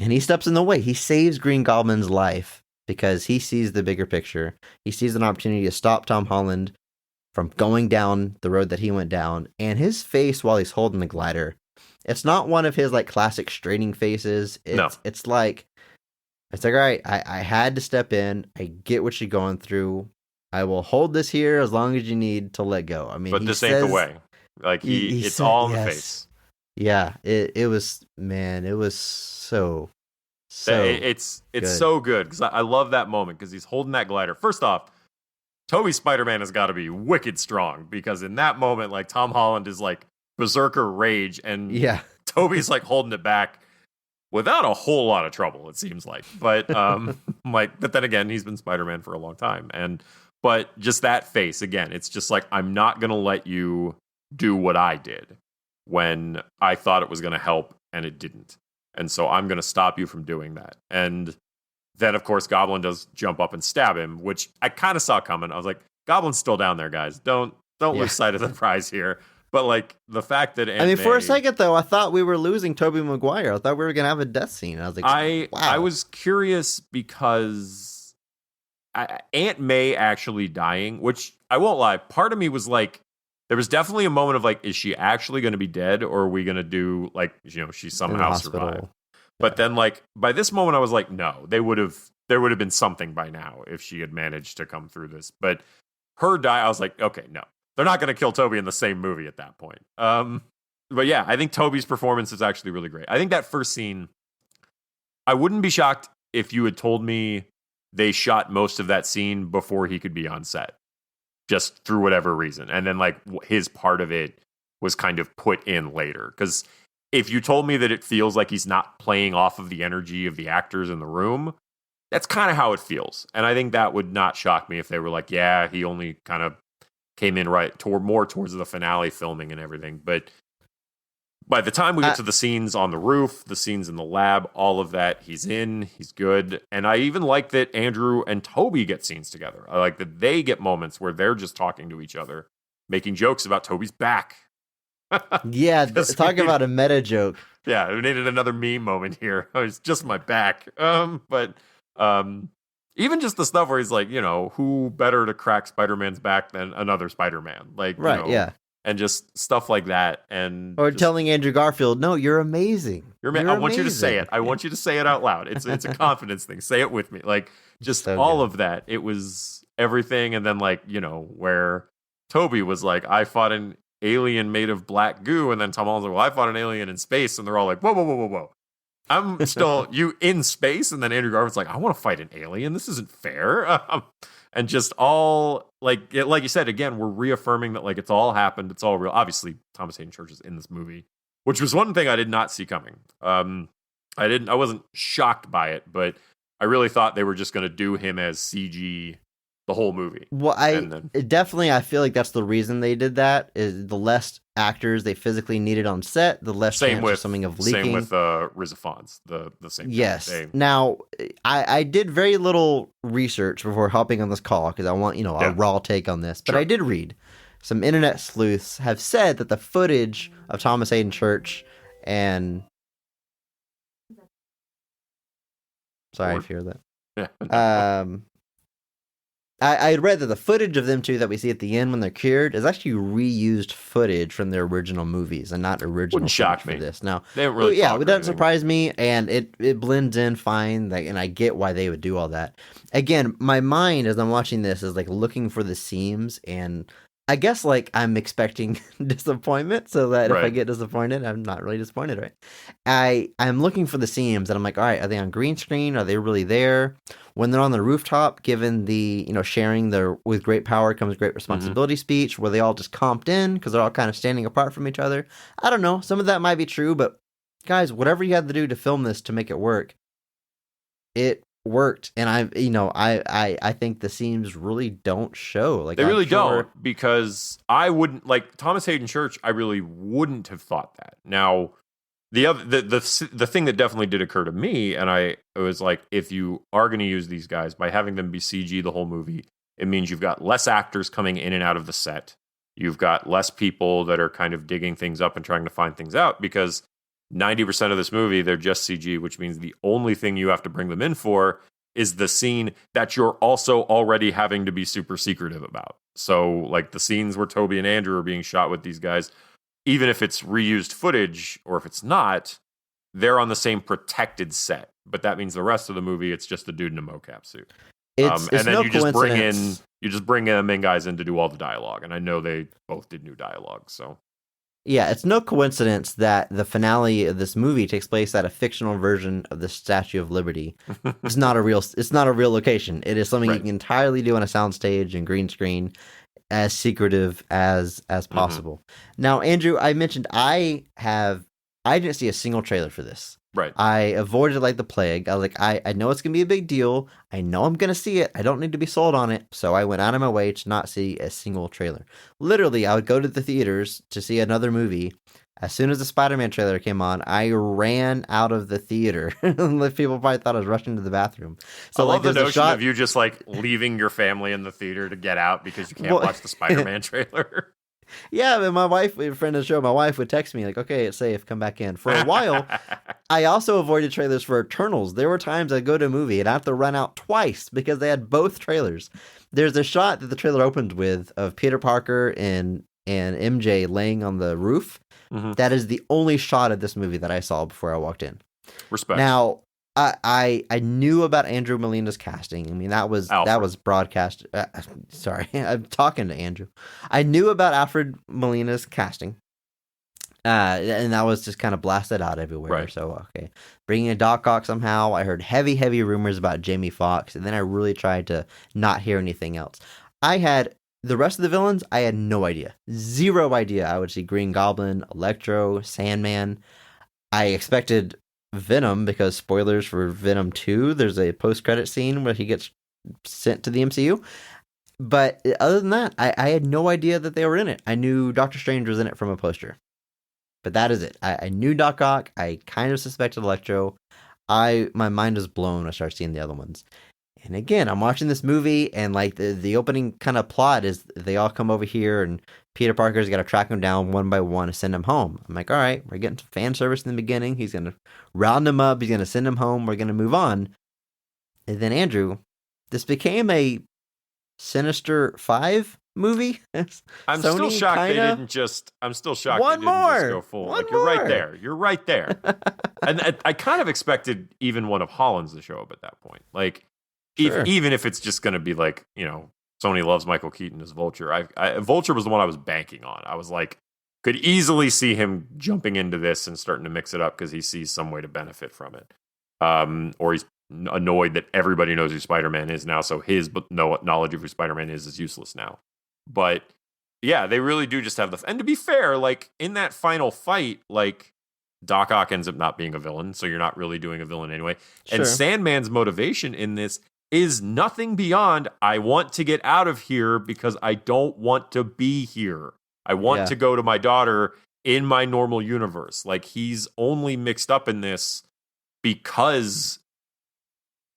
And he steps in the way. He saves Green Goblin's life because he sees the bigger picture. He sees an opportunity to stop Tom Holland from going down the road that he went down. And his face while he's holding the glider, it's not one of his classic straining faces. It's like, all right, I had to step in. I get what you're going through. I will hold this here as long as you need to let go. I mean, but this ain't the way. It's all in the face. Yeah, it was, man, it was so it's good. So good because I love that moment because he's holding that glider. First off, Tobey's Spider-Man has got to be wicked strong because in that moment, Tom Holland is berserker rage, and Tobey's holding it back without a whole lot of trouble, it seems like. But but then again, he's been Spider-Man for a long time, but just that face again, it's just I'm not gonna let you do what I did. when I thought it was going to help and it didn't. And so I'm going to stop you from doing that. And then, of course, Goblin does jump up and stab him, which I kind of saw coming. I was like, Goblin's still down there, guys. Don't lose sight of the prize here. But like the fact that I mean, for a second though, I thought we were losing Tobey Maguire. I thought we were gonna have a death scene. I was like, wow. I was curious because Aunt May actually dying, which I won't lie, part of me was like, there was definitely a moment of like, is she actually going to be dead, or are we going to do like, she somehow survived? But then like by this moment, I was like, no, there would have been something by now if she had managed to come through this. But her die, I was like, okay, no, they're not going to kill Tobey in the same movie at that point. But yeah, I think Tobey's performance is actually really great. I think that first scene, I wouldn't be shocked if you had told me they shot most of that scene before he could be on set, just through whatever reason. And then like his part of it was kind of put in later. Because if you told me that it feels like he's not playing off of the energy of the actors in the room, that's kind of how it feels. And I think that would not shock me if they were like, yeah, he only kind of came in more towards the finale filming and everything. But by the time we get to the scenes on the roof, the scenes in the lab, all of that, he's good. And I even like that Andrew and Tobey get scenes together. I like that they get moments where they're just talking to each other, making jokes about Tobey's back. Yeah, talk about a meta joke. Yeah, we needed another meme moment here. It's just my back. But even just the stuff where he's like, who better to crack Spider-Man's back than another Spider-Man? Like, right, yeah. And just stuff like that. Or telling Andrew Garfield, no, you're amazing. I want you to say it. I want you to say it out loud. It's a confidence thing. Say it with me. Like, just so all of that. It was everything. And then, like, where Tobey was like, I fought an alien made of black goo. And then Tom Holland's like, well, I fought an alien in space. And they're all like, whoa, whoa, whoa, whoa, whoa. I'm still you in space. And then Andrew Garfield's like, I want to fight an alien. This isn't fair. And just all like you said, again, we're reaffirming that like it's all happened. It's all real. Obviously, Thomas Hayden Church is in this movie, which was one thing I did not see coming. I wasn't shocked by it, but I really thought they were just going to do him as CG the whole movie. Well, I feel like that's the reason they did that. Is the less actors they physically needed on set, the less chance of something of leaking. Same with Riz Ifans, the same. Yes. Now, I did very little research before hopping on this call because I want a raw take on this. But sure. I did read some internet sleuths have said that the footage of Thomas Hayden Church and sorry if you hear that. Yeah. I read that the footage of them two that we see at the end when they're cured is actually reused footage from their original movies and not original. Wouldn't shock me. For this. Now, they don't really. Yeah, it doesn't surprise me, and it blends in fine. And I get why they would do all that. Again, my mind as I'm watching this is like looking for the seams, and I guess like I'm expecting disappointment, so that if I get disappointed, I'm not really disappointed, right? I'm looking for the seams, and I'm like, all right, are they on green screen? Are they really there? When they're on the rooftop, given the sharing their with great power comes great responsibility speech, where they all just comped in because they're all kind of standing apart from each other. I don't know. Some of that might be true, but guys, whatever you had to do to film this to make it work, it worked. And I think the seams really don't show. Like they really don't, because I wouldn't like Thomas Hayden Church. I really wouldn't have thought that. Now, the thing that definitely did occur to me, and it was like, if you are going to use these guys by having them be CG the whole movie, it means you've got less actors coming in and out of the set. You've got less people that are kind of digging things up and trying to find things out, because 90% of this movie, they're just CG, which means the only thing you have to bring them in for is the scene that you're also already having to be super secretive about. So like the scenes where Tobey and Andrew are being shot with these guys, even if it's reused footage or if it's not, they're on the same protected set. But that means the rest of the movie, it's just the dude in a mocap suit. It's and then no you just bring them in guys in to do all the dialogue. And I know they both did new dialogue, so. Yeah, it's no coincidence that the finale of this movie takes place at a fictional version of the Statue of Liberty. It's not a real location. It is something you can entirely do on a soundstage and green screen, as secretive as possible. Now, Andrew, I mentioned I didn't see a single trailer for this. Right. I avoided it like the plague. I was like, I know it's going to be a big deal. I know I'm going to see it. I don't need to be sold on it. So I went out of my way to not see a single trailer. Literally, I would go to the theaters to see another movie, As soon as the Spider-Man trailer came on, I ran out of the theater. People probably thought I was rushing to the bathroom. I So like, love the there's a notion shot. of you just like leaving your family in the theater to get out because you can't Well, watch the Spider-Man trailer. yeah, but my wife, a friend of the show, my wife would text me like, "Okay, it's safe. Come back in." For a while, I also avoided trailers for Eternals. There were times I'd go to a movie and I have to run out twice because they had both trailers. There's a shot that the trailer opened with of Peter Parker and MJ laying on the roof. hmm That is the only shot of this movie that I saw before I walked in. Respect. Now, I knew about Andrew Molina's casting. I mean, that Alfred. was broadcast. Sorry, I'm talking to Andrew. I knew about Alfred Molina's casting, and that was just kind of blasted out everywhere. Right. So okay, bringing in Doc Ock somehow. I heard heavy rumors about Jamie Foxx, and then I really tried to not hear anything else. I had the rest of the villains. I had no idea, zero idea. I would see Green Goblin, Electro, Sandman. I expected Venom because spoilers for Venom 2, there's a post-credit scene where he gets sent to the MCU. But other than that, I had no idea that they were in it. I knew Doctor Strange was in it from a poster. But that is it. I knew Doc Ock. I kind of suspected Electro. My mind was blown when I started seeing the other ones. And again, I'm watching this movie, and like the opening kind of plot is they all come over here, and Peter Parker's got to track them down one by one and send them home. I'm like, all right, we're getting some fan service in the beginning. He's going to round them up. He's going to send them home. We're going to move on. And then, Andrew, this became a Sinister 5 movie. I'm Sony still shocked they kinda- didn't just. I'm still shocked One they didn't just more! go full. One Like you're right more! there. You're right there. And I kind of expected even one of Holland's to show up at that point. Like Sure. even if it's just going to be like Sony loves Michael Keaton as Vulture. Vulture was the one I was banking on. I was like, could easily see him jumping into this and starting to mix it up because he sees some way to benefit from it. Or he's annoyed that everybody knows who Spider-Man is now, so his knowledge of who Spider-Man is useless now. But yeah, they really do just have and to be fair, like in that final fight, like Doc Ock ends up not being a villain, so you're not really doing a villain anyway. Sure. And Sandman's motivation in this is nothing beyond, I want to get out of here because I don't want to be here. I want to go to my daughter in my normal universe. Like he's only mixed up in this because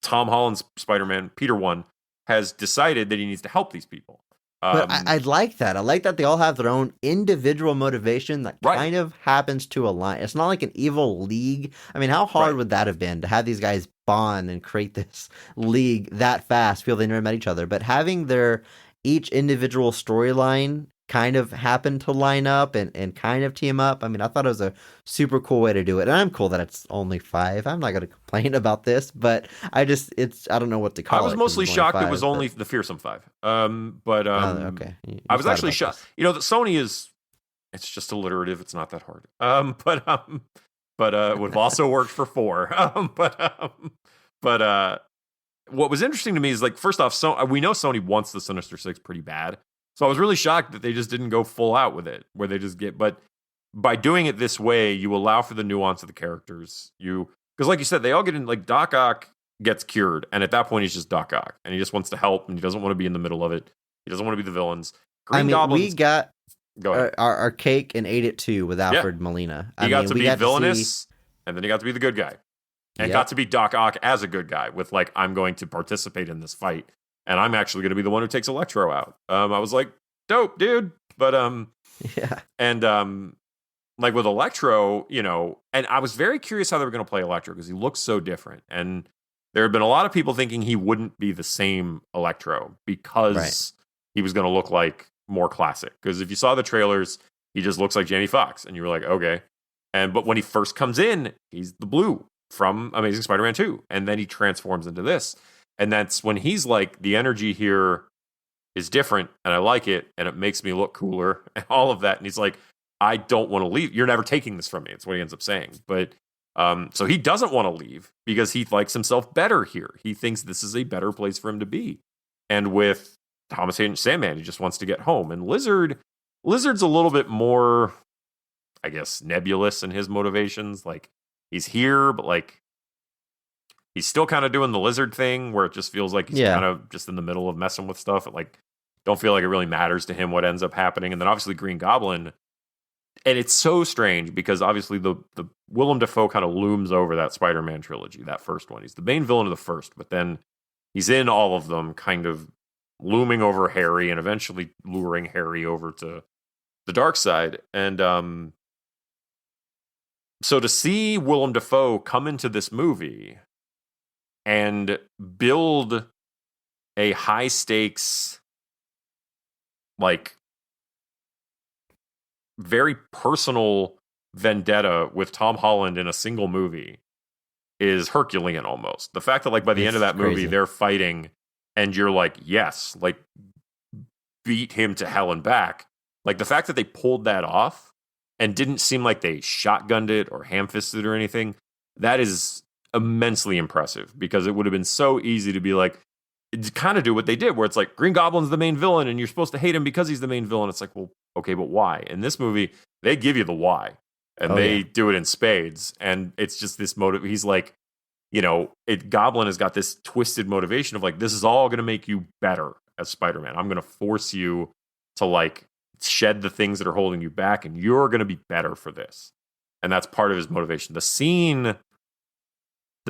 Tom Holland's Spider-Man, Peter 1, has decided that he needs to help these people. But I like that. I like that they all have their own individual motivation that kind of happens to align. It's not like an evil league. I mean, how hard would that have been to have these guys bond and create this league that fast, feel they never met each other? But having their each individual storyline kind of happen to line up and kind of team up. I mean, I thought it was a super cool way to do it. And I'm cool that it's only 5. I'm not going to complain about this, but I don't know what to call it. I was mostly shocked it was only the Fearsome 5. Okay. I was actually shocked. That Sony it's just alliterative. It's not that hard. But it would have also worked for 4. But what was interesting to me is like, first off, we know Sony wants the Sinister Six pretty bad. So I was really shocked that they just didn't go full out with it, where they just but by doing it this way, you allow for the nuance of the characters. Because like you said, they all get in, like Doc Ock gets cured, and at that point he's just Doc Ock, and he just wants to help, and he doesn't want to be in the middle of it. He doesn't want to be the villains. We got go ahead. Our cake and ate it too with Alfred Molina. He got to be villainous, and then he got to be the good guy. And got to be Doc Ock as a good guy with like, I'm going to participate in this fight. And I'm actually going to be the one who takes Electro out. I was like, dope, dude. But yeah. And like with Electro, and I was very curious how they were going to play Electro because he looks so different. And there have been a lot of people thinking he wouldn't be the same Electro because he was going to look like more classic. Because if you saw the trailers, he just looks like Jamie Foxx, and you were like, okay. But when he first comes in, he's the blue from Amazing Spider-Man 2, and then he transforms into this. And that's when he's like, the energy here is different, and I like it, and it makes me look cooler, and all of that. And he's like, I don't want to leave. You're never taking this from me. It's what he ends up saying. But so he doesn't want to leave because he likes himself better here. He thinks this is a better place for him to be. And with Thomas Hayden Sandman, he just wants to get home. And Lizard's a little bit more, I guess, nebulous in his motivations. Like, he's here, but like, he's still kind of doing the Lizard thing where it just feels like he's kind of just in the middle of messing with stuff. Like, don't feel like it really matters to him what ends up happening. And then obviously Green Goblin and it's so strange because obviously the Willem Dafoe kind of looms over that Spider-Man trilogy, that first one. He's the main villain of the first, but then he's in all of them, kind of looming over Harry and eventually luring Harry over to the dark side. And so to see Willem Dafoe come into this movie and build a high stakes, like, very personal vendetta with Tom Holland in a single movie is Herculean almost. The fact that, like, by the end of that movie, they're fighting and you're like, yes, like, beat him to hell and back. Like, the fact that they pulled that off and didn't seem like they shotgunned it or ham-fisted or anything, that is immensely impressive, because it would have been so easy to be like, kind of do what they did, where it's like, Green Goblin's the main villain and you're supposed to hate him because he's the main villain. It's like, well, okay, but why? In this movie, they give you the why, and they do it in spades. And it's just this motive. He's like, Goblin has got this twisted motivation of like, this is all going to make you better as Spider-Man. I'm going to force you to, like, shed the things that are holding you back, and you're going to be better for this. And that's part of his motivation. The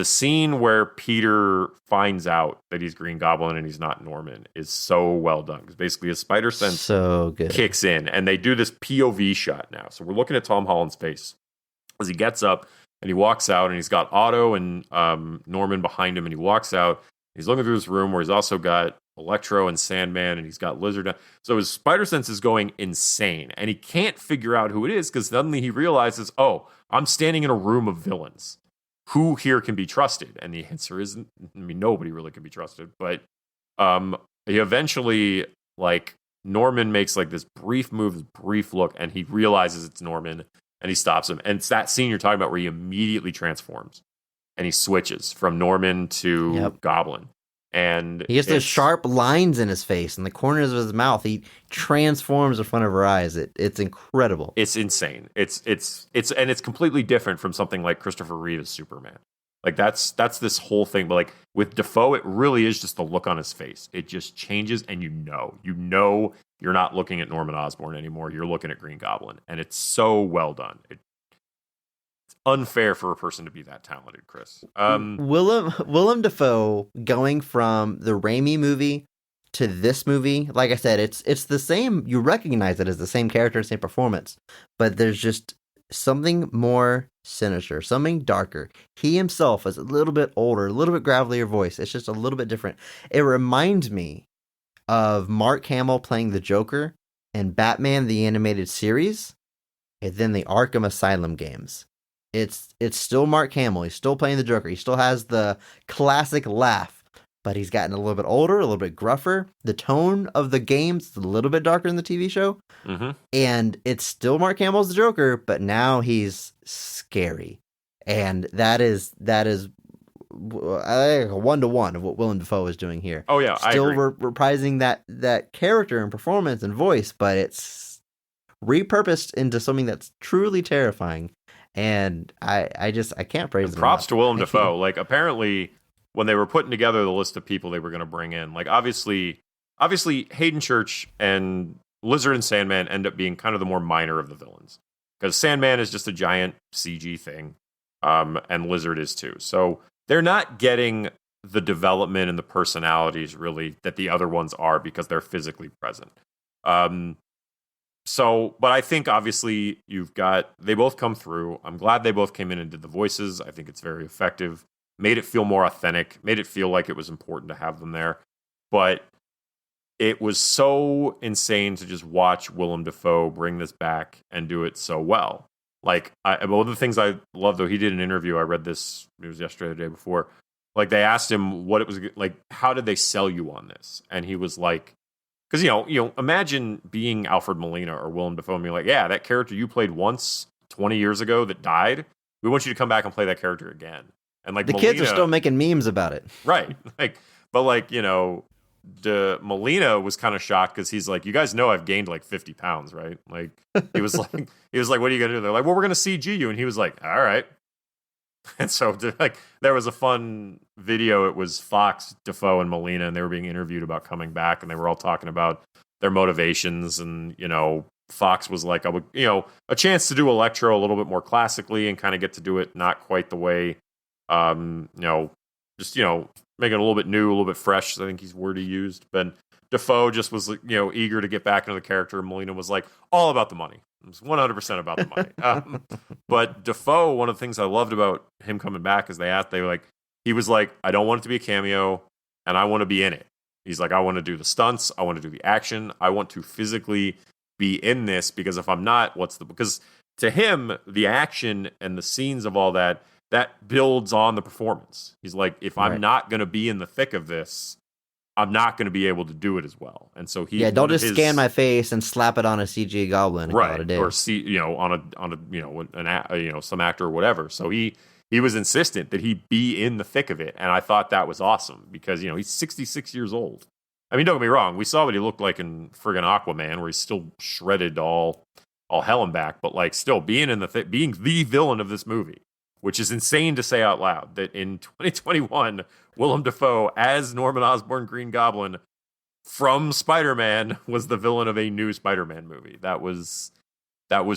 scene where Peter finds out that he's Green Goblin and he's not Norman is so well done, because basically his spider sense so good kicks in, and they do this POV shot now. So we're looking at Tom Holland's face as he gets up and he walks out, and he's got Otto and Norman behind him, and he walks out. He's looking through this room where he's also got Electro and Sandman, and he's got Lizard. So his spider sense is going insane, and he can't figure out who it is, because suddenly he realizes, oh, I'm standing in a room of villains. Who here can be trusted? And the answer is, nobody really can be trusted. But he eventually, like, Norman makes like this brief move, this brief look, and he realizes it's Norman, and he stops him. And it's that scene you're talking about where he immediately transforms and he switches from Norman to Goblin. And he has those sharp lines in his face and the corners of his mouth. He transforms in front of our eyes. It's incredible. It's insane. It's and it's completely different from something like Christopher Reeve's Superman. Like, that's this whole thing. But like with Dafoe, it really is just the look on his face. It just changes, and you're not looking at Norman Osborn anymore. You're looking at Green Goblin, and it's so well done. It's unfair for a person to be that talented, Chris. Willem Dafoe going from the Raimi movie to this movie, like I said, it's the same. You recognize it as the same character, same performance, but there's just something more sinister, something darker. He himself is a little bit older, a little bit gravelier voice. It's just a little bit different. It reminds me of Mark Hamill playing the Joker in Batman the Animated Series, and then the Arkham Asylum games. It's still Mark Hamill. He's still playing the Joker. He still has the classic laugh, but he's gotten a little bit older, a little bit gruffer. The tone of the games is a little bit darker than the TV show. Mm-hmm. And it's still Mark Hamill's the Joker, but now he's scary. And that is a one-to-one of what Willem Dafoe is doing here. Oh, yeah, still I agree. Reprising that character and performance and voice, but it's repurposed into something that's truly terrifying. And I can't praise him. Props to Willem Dafoe. Like, apparently, when they were putting together the list of people they were going to bring in, like, obviously Hayden Church and Lizard and Sandman end up being kind of the more minor of the villains, because Sandman is just a giant CG thing, and Lizard is too. So they're not getting the development and the personalities really that the other ones are, because they're physically present. But I think obviously they both come through. I'm glad they both came in and did the voices. I think it's very effective. Made it feel more authentic. Made it feel like it was important to have them there. But it was so insane to just watch Willem Dafoe bring this back and do it so well. Like, one of the things I love, though, he did an interview. I read this, it was yesterday or the day before. Like, they asked him what it was like, how did they sell you on this? And he was like, because, imagine being Alfred Molina or Willem Dafoe and being like, yeah, that character you played once 20 years ago that died, we want you to come back and play that character again. And like, the kids are still making memes about it. Right. Molina was kind of shocked, because he's like, you guys know I've gained like 50 pounds, right? Like, he was like, what are you going to do? They're like, well, we're going to CG you. And he was like, all right. And so, like, there was a fun video. It was Fox, Dafoe, and Molina, and they were being interviewed about coming back, and they were all talking about their motivations and, Fox was like, I would, a chance to do Electro a little bit more classically and kind of get to do it not quite the way, just, make it a little bit new, a little bit fresh. I think he's word he used. But Defoe just was, eager to get back into the character. Molina was like, all about the money. It was 100% about the money. But Defoe, one of the things I loved about him coming back is he was like, I don't want it to be a cameo, and I want to be in it. He's like, I want to do the stunts. I want to do the action. I want to physically be in this, because if I'm not, because to him, the action and the scenes of all that builds on the performance. He's like, if I'm not going to be in the thick of this, I'm not going to be able to do it as well. And so don't just scan my face and slap it on a CG goblin, right? Or some actor or whatever. So he was insistent that he be in the thick of it, and I thought that was awesome because he's 66 years old. I mean, don't get me wrong. We saw what he looked like in friggin' Aquaman, where he's still shredded all hell and back, but like still being in being the villain of this movie, which is insane to say out loud, that in 2021, Willem Dafoe as Norman Osborn Green Goblin from Spider-Man was the villain of a new Spider-Man movie. That's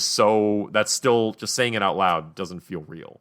still, just saying it out loud doesn't feel real.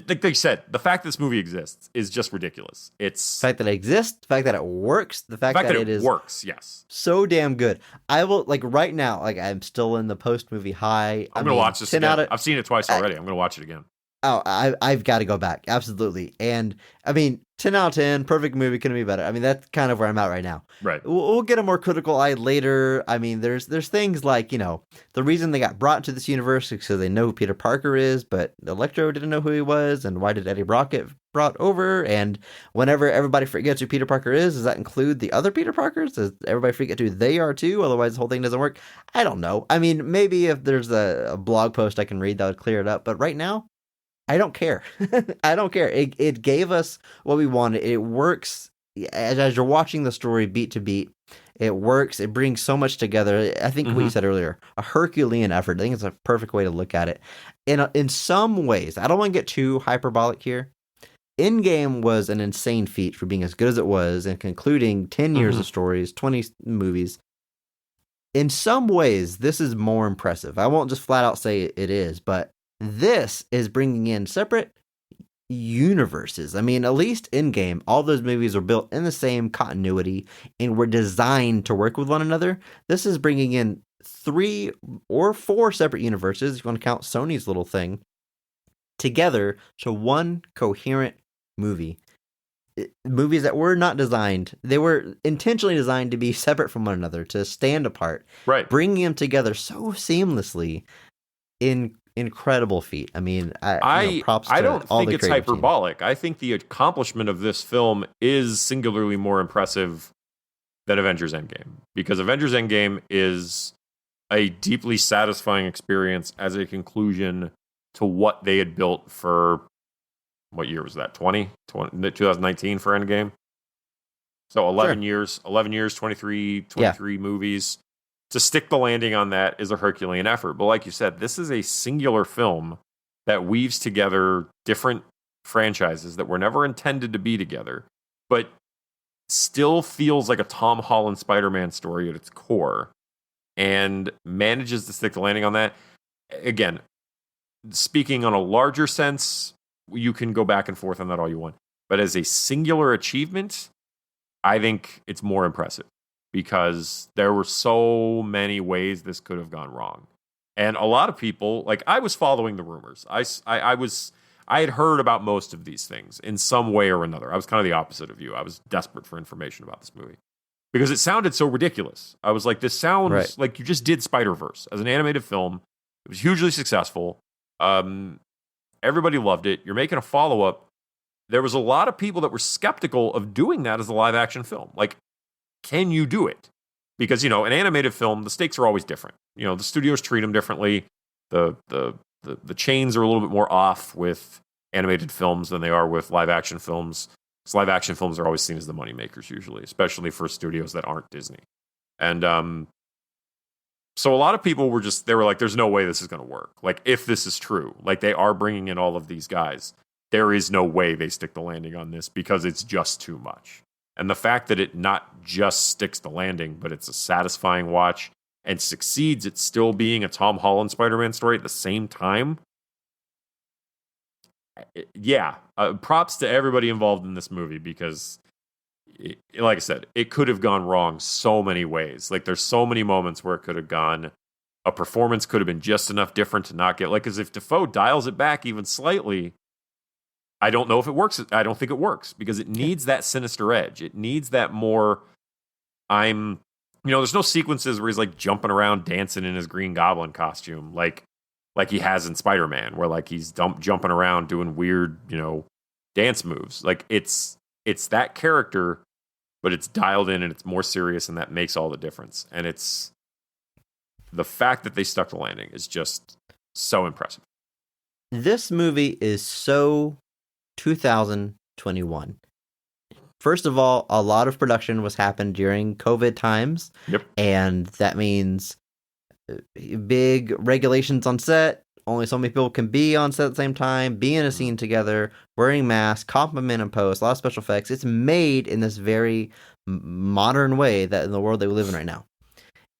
Like they said, the fact this movie exists is just ridiculous. It's the fact that it exists, the fact that it works, the fact that it works, yes. So damn good. I will, like, right now, like, I'm still in the post-movie high. I'm going to watch this again. I've seen it twice already. I'm going to watch it again. Oh, I've got to go back. Absolutely. And I mean, 10 out of 10, perfect movie, couldn't be better. I mean, that's kind of where I'm at right now. Right. We'll get a more critical eye later. I mean, there's things like, the reason they got brought to this universe is because they know who Peter Parker is, but Electro didn't know who he was. And why did Eddie Brock get brought over? And whenever everybody forgets who Peter Parker is, does that include the other Peter Parkers? Does everybody forget who they are too? Otherwise, the whole thing doesn't work. I don't know. I mean, maybe if there's a blog post I can read, that would clear it up. But right now, I don't care. I don't care. It gave us what we wanted. It works as you're watching the story beat to beat. It works. It brings so much together. I think what you said earlier, a Herculean effort. I think it's a perfect way to look at it. In some ways, I don't want to get too hyperbolic here. Endgame was an insane feat for being as good as it was and concluding 10 years of stories, 20 movies. In some ways, this is more impressive. I won't just flat out say it is, but this is bringing in separate universes. I mean, at least Endgame, all those movies are built in the same continuity and were designed to work with one another. This is bringing in 3 or 4 separate universes, if you want to count Sony's little thing, together to one coherent movie. Movies that were not designed, they were intentionally designed to be separate from one another, to stand apart. Right. Bringing them together so seamlessly in incredible feat. I mean, props to I don't all think the it's creative hyperbolic. I think the accomplishment of this film is singularly more impressive than Avengers Endgame, because Avengers Endgame is a deeply satisfying experience as a conclusion to what they had built for, what year was that? 2019 for Endgame. So 11 years, 23 movies. To stick the landing on that is a Herculean effort. But like you said, this is a singular film that weaves together different franchises that were never intended to be together, but still feels like a Tom Holland Spider-Man story at its core, and manages to stick the landing on that. Again, speaking on a larger sense, you can go back and forth on that all you want. But as a singular achievement, I think it's more impressive, because there were so many ways this could have gone wrong. And a lot of people, like, I was following the rumors. I had heard about most of these things in some way or another. I was kind of the opposite of you. I was desperate for information about this movie because it sounded so ridiculous. I was like, this sounds like you just did Spider-Verse as an animated film. It was hugely successful. Everybody loved it. You're making a follow-up. There was a lot of people that were skeptical of doing that as a live-action film. Like, can you do it? Because, an animated film, the stakes are always different. The studios treat them differently. The chains are a little bit more off with animated films than they are with live action films. Because live action films are always seen as the moneymakers usually, especially for studios that aren't Disney. And so a lot of people they were like, there's no way this is going to work. Like, if this is true, like they are bringing in all of these guys, there is no way they stick the landing on this because it's just too much. And the fact that it not just sticks the landing, but it's a satisfying watch, and succeeds at still being a Tom Holland Spider-Man story at the same time, yeah, props to everybody involved in this movie because, like I said, it could have gone wrong so many ways. Like, there's so many moments where it could have gone. A performance could have been just enough different to not get, like, because if Defoe dials it back even slightly, I don't know if it works. I don't think it works because it needs that sinister edge. It needs that more. There's no sequences where he's like jumping around, dancing in his Green Goblin costume, like he has in Spider-Man, where like he's jumping around doing weird, dance moves. Like it's that character, but it's dialed in and it's more serious, and that makes all the difference. And it's the fact that they stuck the landing is just so impressive. This movie is so 2021. First of all, a lot of production was happened during COVID times. Yep. And that means big regulations on set. Only so many people can be on set at the same time, be in a scene together, wearing masks, compliment and post, a lot of special effects. It's made in this very modern way that in the world that we live in right now.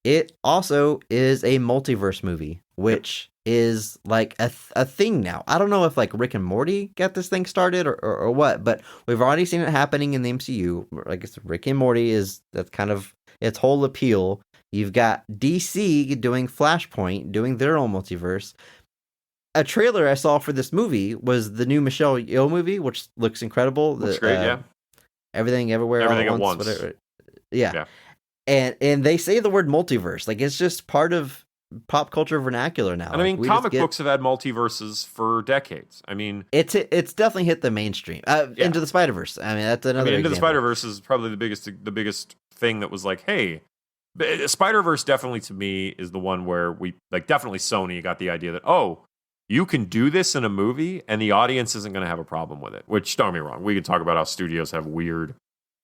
It also is a multiverse movie, which is like a thing now. I don't know if like Rick and Morty got this thing started or what, but we've already seen it happening in the MCU. I guess Rick and Morty that's kind of its whole appeal. You've got DC doing Flashpoint, doing their own multiverse. A trailer I saw for this movie was the new Michelle Yeoh movie, which looks incredible. Looks great, yeah. Everything, everywhere, everything all at once. Whatever. Yeah. And they say the word multiverse, like it's just part of pop culture vernacular now. And I mean, comic books have had multiverses for decades. I mean, it's definitely hit the mainstream. Into the Spider-Verse. I mean, that's another. Into the Spider-Verse is probably the biggest thing that was like, hey, Spider-Verse definitely to me is the one where we like definitely Sony got the idea that you can do this in a movie and the audience isn't going to have a problem with it. Which, don't get me wrong, we can talk about how studios have weird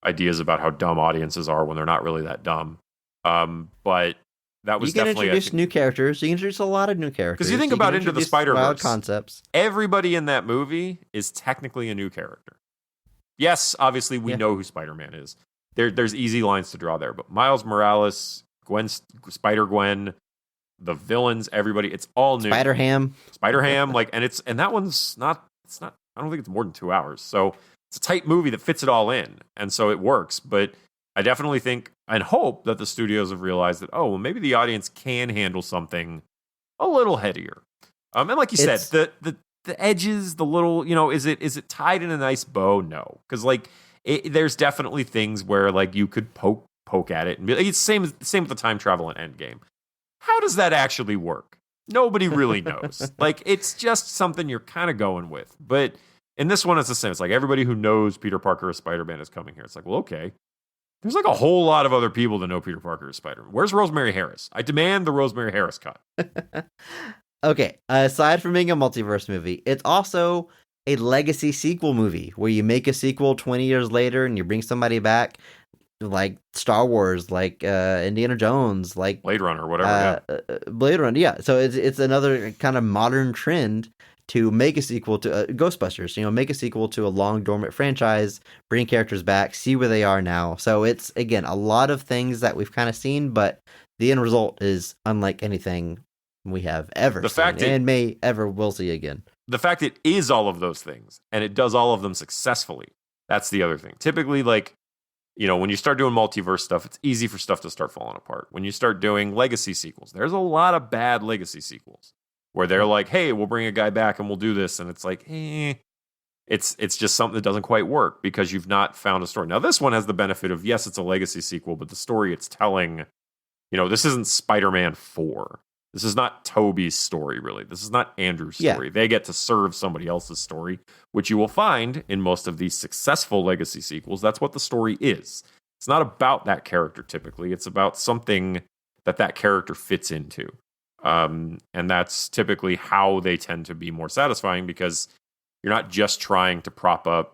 ideas about how dumb audiences are when they're not really that dumb. But that was definitely... You can introduce new characters. You can introduce a lot of new characters. Because you think about Into the Spider-Verse, concepts. Everybody in that movie is technically a new character. Yes, obviously we know who Spider-Man is. There's easy lines to draw there, but Miles Morales, Spider-Gwen, the villains, everybody, it's all new. Spider-Ham, and that one's not. It's not. I don't think it's more than 2 hours. So it's a tight movie that fits it all in, and so it works. But I definitely think and hope that the studios have realized that maybe the audience can handle something a little headier. And like you said, the edges, the little, is it tied in a nice bow? No, because there's definitely things where like you could poke at it and be like, it's same with the time travel in Endgame. How does that actually work? Nobody really knows. Like, it's just something you're kind of going with. But in this one, it's the same. It's like everybody who knows Peter Parker as Spider-Man is coming here. It's like, well, okay. There's like a whole lot of other people that know Peter Parker as Spider-Man. Where's Rosemary Harris? I demand the Rosemary Harris cut. Okay, aside from being a multiverse movie, it's also a legacy sequel movie where you make a sequel 20 years later and you bring somebody back. Like Star Wars, like Indiana Jones, like Blade Runner, whatever. Blade Runner, yeah. So it's another kind of modern trend to make a sequel to Ghostbusters. Make a sequel to a long dormant franchise, bring characters back, see where they are now. So it's again a lot of things that we've kind of seen, but the end result is unlike anything we have ever seen, and may ever will see again. The fact it is all of those things and it does all of them successfully. That's the other thing. Typically, when you start doing multiverse stuff, it's easy for stuff to start falling apart. When you start doing legacy sequels, there's a lot of bad legacy sequels where they're like, hey, we'll bring a guy back and we'll do this. And it's like, it's just something that doesn't quite work because you've not found a story. Now, this one has the benefit of, yes, it's a legacy sequel, but the story it's telling, this isn't Spider-Man 4. This is not Toby's story, really. This is not Andrew's story. Yeah. They get to serve somebody else's story, which you will find in most of these successful legacy sequels. That's what the story is. It's not about that character, typically. It's about something that character fits into. And that's typically how they tend to be more satisfying because you're not just trying to prop up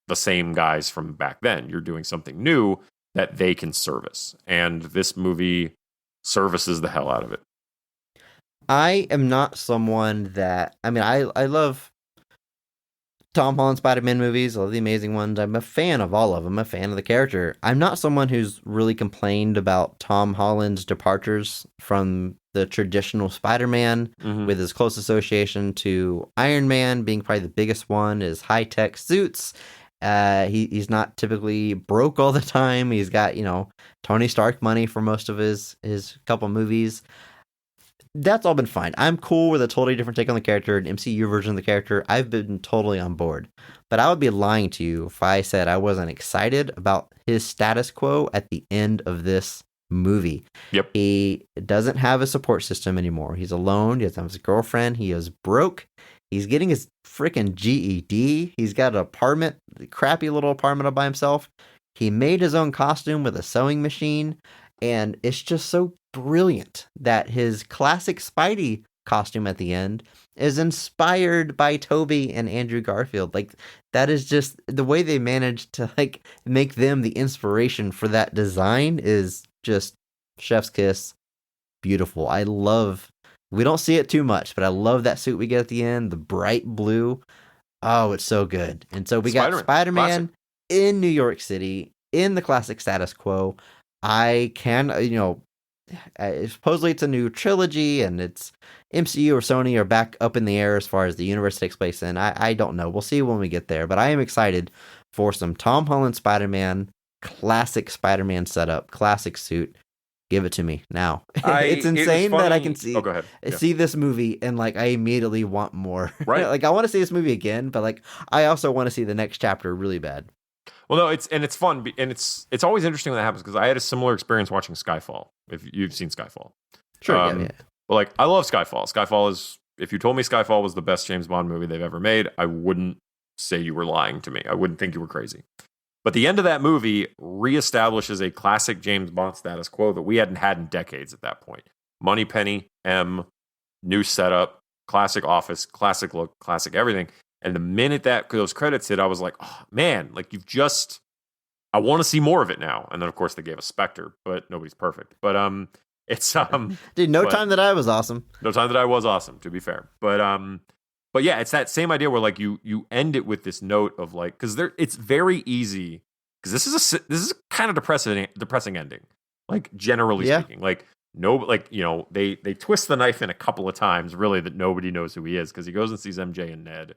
the same guys from back then. You're doing something new that they can service. And this movie services the hell out of it. I am not someone that, I love Tom Holland Spider-Man movies, all the amazing ones. I'm a fan of all of them. I'm a fan of the character. I'm not someone who's really complained about Tom Holland's departures from the traditional Spider-Man, Mm-hmm. with his close association to Iron Man being probably the biggest one, is high-tech suits. He's not typically broke all the time. He's got, Tony Stark money for most of his couple movies. That's all been fine. I'm cool with a totally different take on the character, an MCU version of the character. I've been totally on board. But I would be lying to you if I said I wasn't excited about his status quo at the end of this movie. Yep. He doesn't have a support system anymore. He's alone. He doesn't have his girlfriend. He is broke. He's getting his freaking GED. He's got an apartment, crappy little apartment all by himself. He made his own costume with a sewing machine. And it's just so brilliant that his classic Spidey costume at the end is inspired by Tobey and Andrew Garfield. Like, that is just the way they managed to make them the inspiration for that design is just chef's kiss. Beautiful. We don't see it too much, but I love that suit we get at the end, the bright blue. Oh, it's so good. And so we got Spider-Man in New York City in the classic status quo. I can, supposedly it's a new trilogy and it's MCU or Sony are back up in the air as far as the universe takes place in. I don't know. We'll see when we get there, but I am excited for some Tom Holland Spider-Man, classic Spider-Man setup, classic suit. Give it to me now. It's insane that I can see see this and I immediately want more. Right. I want to see this movie again, but I also want to see the next chapter really bad. Well, no, it's fun, and it's always interesting when that happens because I had a similar experience watching Skyfall. If you've seen Skyfall, sure, yeah. Well, I love Skyfall. Skyfall is, if you told me Skyfall was the best James Bond movie they've ever made, I wouldn't say you were lying to me. I wouldn't think you were crazy. But the end of that movie reestablishes a classic James Bond status quo that we hadn't had in decades at that point. Moneypenny, M, new setup, classic office, classic look, classic everything. And the minute that those credits hit, I was like, oh, man, I want to see more of it now. And then, of course, they gave us Spectre, but nobody's perfect. But it's dude, Time That I Was Awesome. No Time That I Was Awesome, to be fair. But yeah, it's that same idea where you end it with this note of because it's very easy, because this is kind of depressing ending, generally speaking. They twist the knife in a couple of times, really, that nobody knows who he is, because he goes and sees MJ and Ned.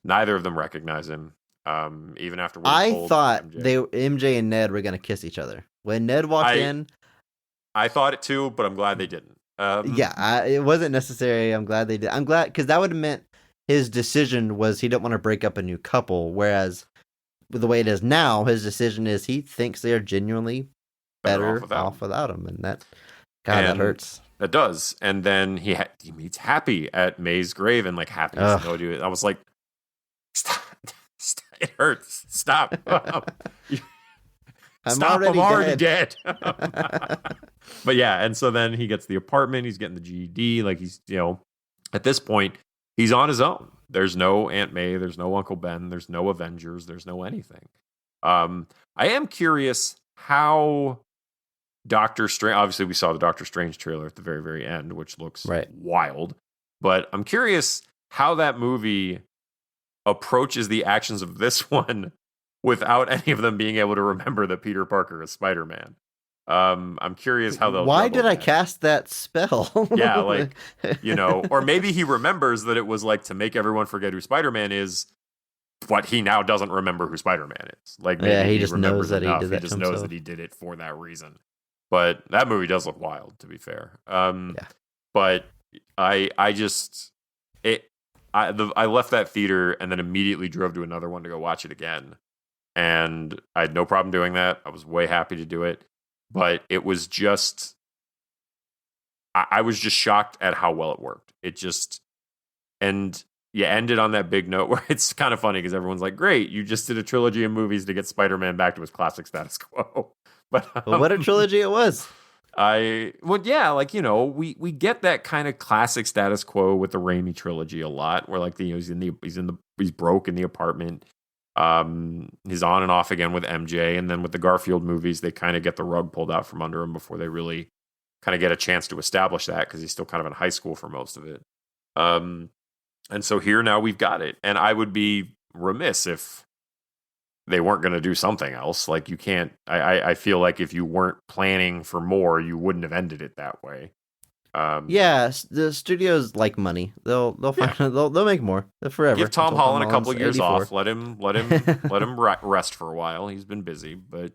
Neither of them recognize him. Even after I thought MJ and Ned were going to kiss each other when Ned walked in. I thought it too, but I'm glad they didn't. It wasn't necessary. I'm glad they did. I'm glad, because that would have meant his decision was he didn't want to break up a new couple. Whereas with the way it is now, his decision is he thinks they are genuinely better off without him, and that hurts. That does. And then he meets Happy at May's grave, and Happy has no idea. I was like, stop. It hurts. Stop. I'm already dead. But yeah, and so then he gets the apartment, he's getting the GED, he's, at this point, he's on his own. There's no Aunt May, there's no Uncle Ben, there's no Avengers, there's no anything. I am curious how Doctor Strange, obviously we saw the Doctor Strange trailer at the very, very end, which looks wild, but I'm curious how that movie approaches the actions of this one without any of them being able to remember that Peter Parker is Spider-Man. I'm curious how they'll. Why did I cast that spell? Yeah, or maybe he remembers that it was to make everyone forget who Spider-Man is, but he now doesn't remember who Spider-Man is. Maybe he just knows that enough. He did that. He just knows that he did it for that reason. But that movie does look wild, to be fair. But I left that theater and then immediately drove to another one to go watch it again. And I had no problem doing that. I was way happy to do it. But it was just, I was just shocked at how well it worked. And you ended on that big note where it's kind of funny because everyone's like, great, you just did a trilogy of movies to get Spider-Man back to his classic status quo. But what a trilogy it was. We get that kind of classic status quo with the Raimi trilogy a lot, where he's broke in the apartment. He's on and off again with MJ, and then with the Garfield movies, they kind of get the rug pulled out from under him before they really kind of get a chance to establish that, because he's still kind of in high school for most of it. And so here now we've got it, and I would be remiss if they weren't going to do something else. Like, you can't. I feel like if you weren't planning for more, you wouldn't have ended it that way. Yeah, the studios like money. They'll Yeah. find they'll make more forever. Give Tom Until Tom Holland a couple Holland's of years 84. off. Let him rest for a while. He's been busy, but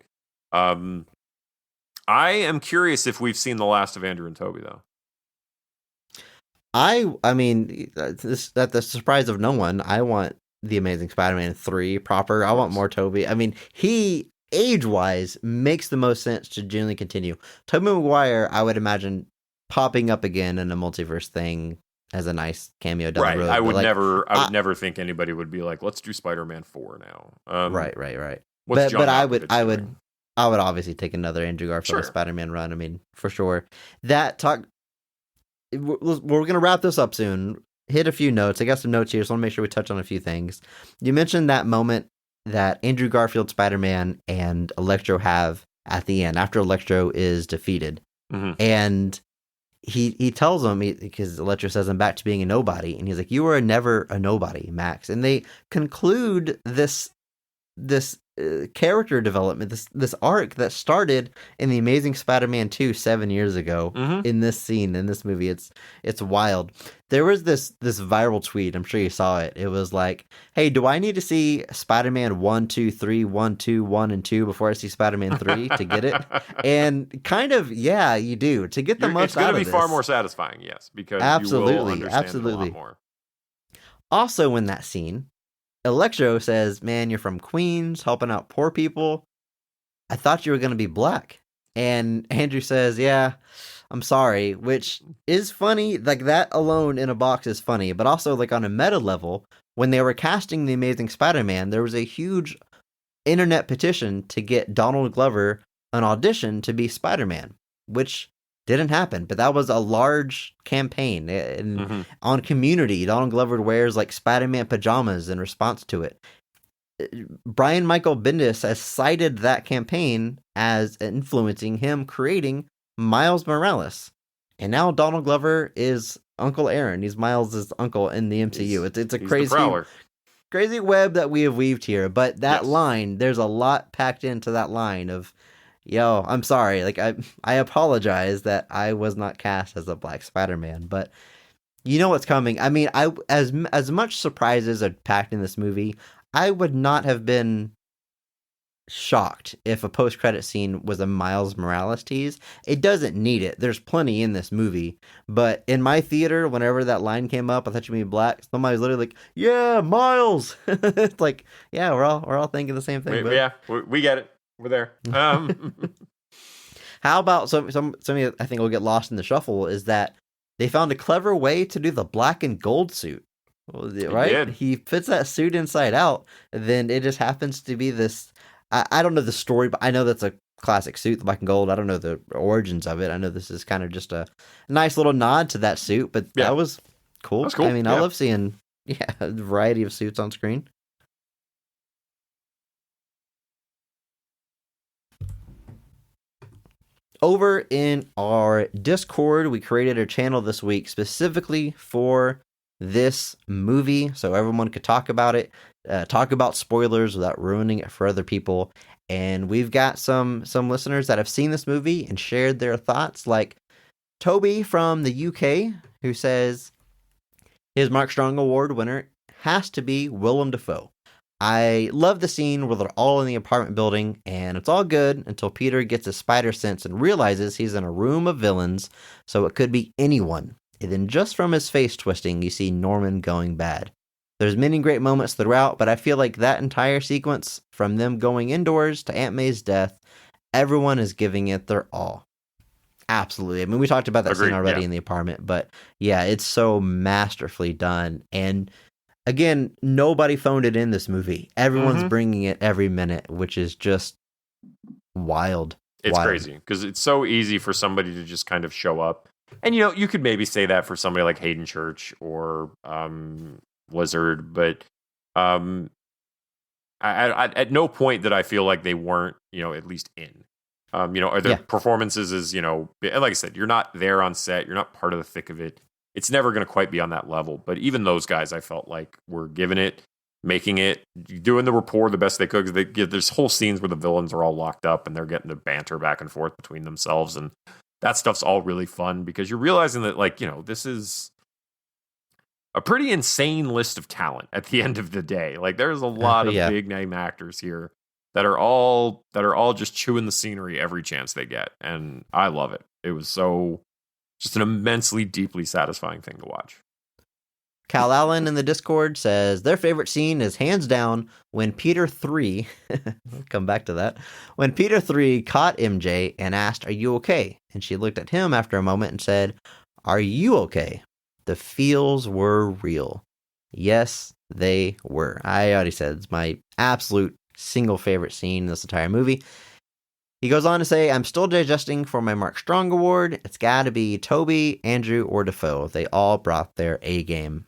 um, I am curious if we've seen the last of Andrew and Toby, though. I mean, this at the surprise of no one, I want the Amazing Spider-Man 3 proper. I want more Toby. I mean, he age-wise makes the most sense to genuinely continue. Tobey Maguire, I would imagine popping up again in a multiverse thing as a nice cameo down Right. the road. I would like, never think anybody would be like, let's do Spider-Man 4 now. Right. What's John But Malkovich doing? I would obviously take another Andrew Garfield Spider-Man run. I mean, for sure. That talk. We're going to wrap this up soon. Hit a few notes. I got some notes here, so I want to make sure we touch on a few things. You mentioned that moment that Andrew Garfield Spider-Man and Electro have at the end, after Electro is defeated. Mm-hmm. And he tells him, because Electro says, I'm back to being a nobody. And he's like, you were never a nobody, Max. And they conclude this character development, this arc that started in the Amazing Spider-Man 2 7 years ago. Mm-hmm. In this scene, in this movie. It's wild. There was this viral tweet, I'm sure you saw it. It was like, hey, do I need to see Spider-Man 1, 2, 3, 1, 2, 1, and 2 before I see Spider-Man 3 to get it? And kind of, yeah, you do. To get the most it's going out to of be far this. more satisfying, yes, because Absolutely, you will understand it a lot more. Also in that scene, Electro says, man, you're from Queens, helping out poor people. I thought you were going to be black. And Andrew says, yeah, I'm sorry, which is funny. Like, that alone in a box is funny. But also, like, on a meta level, when they were casting The Amazing Spider-Man, there was a huge internet petition to get Donald Glover an audition to be Spider-Man, which didn't happen, but that was a large campaign. And on Community, Donald Glover wears like Spider-Man pajamas in response to it. Brian Michael Bendis has cited that campaign as influencing him creating Miles Morales. And now Donald Glover is Uncle Aaron. He's Miles' uncle in the MCU. It's a crazy web that we have weaved here. But that line, there's a lot packed into that line of, yo, I'm sorry. Like, I apologize that I was not cast as a Black Spider-Man, but you know what's coming. I mean, as much surprises are packed in this movie, I would not have been shocked if a post-credit scene was a Miles Morales tease. It doesn't need it. There's plenty in this movie, but in my theater, whenever that line came up, I thought you mean black. Somebody was literally like, "Yeah, Miles." It's like, yeah, we're all thinking the same thing. We get it. We're there. How about something I think will get lost in the shuffle is that they found a clever way to do the black and gold suit. Right? He fits that suit inside out, and then it just happens to be this. I don't know the story, but I know that's a classic suit, the black and gold. I don't know the origins of it. I know this is kind of just a nice little nod to that suit, but that was cool. That's cool. I mean, I love seeing a variety of suits on screen. Over in our Discord, we created a channel this week specifically for this movie, so everyone could talk about it, talk about spoilers without ruining it for other people. And we've got some listeners that have seen this movie and shared their thoughts, like Toby from the UK, who says his Mark Strong Award winner has to be Willem Dafoe. I love the scene where they're all in the apartment building, and it's all good until Peter gets his spider sense and realizes he's in a room of villains, so it could be anyone. And then just from his face twisting, you see Norman going bad. There's many great moments throughout, but I feel like that entire sequence, from them going indoors to Aunt May's death, everyone is giving it their all. Absolutely. I mean, we talked about that scene already in the apartment, but yeah, it's so masterfully done. And again, nobody phoned it in this movie. Everyone's bringing it every minute, which is just wild. It's crazy because it's so easy for somebody to just kind of show up. And, you could maybe say that for somebody like Hayden Church or Lizard, but at no point did I feel like they weren't, at least in. Are their performances is, like I said, you're not there on set. You're not part of the thick of it. It's never going to quite be on that level. But even those guys, I felt like were giving it. making it, doing the rapport the best they could. 'Cause they get there's whole scenes where the villains are all locked up and they're getting to banter back and forth between themselves, and that stuff's all really fun because you're realizing that, like, this is a pretty insane list of talent at the end of the day. Like, there's a lot of Yeah. big name actors here that are all just chewing the scenery every chance they get, and I love it. It was just an immensely deeply satisfying thing to watch. Cal Allen in the Discord says their favorite scene is hands down when Peter 3, come back to that, when Peter 3 caught MJ and asked, "Are you okay?" And she looked at him after a moment and said, "Are you okay?" The feels were real. Yes, they were. I already said it's my absolute single favorite scene in this entire movie. He goes on to say, "I'm still digesting for my Mark Strong award. It's got to be Toby, Andrew, or Defoe. They all brought their A game."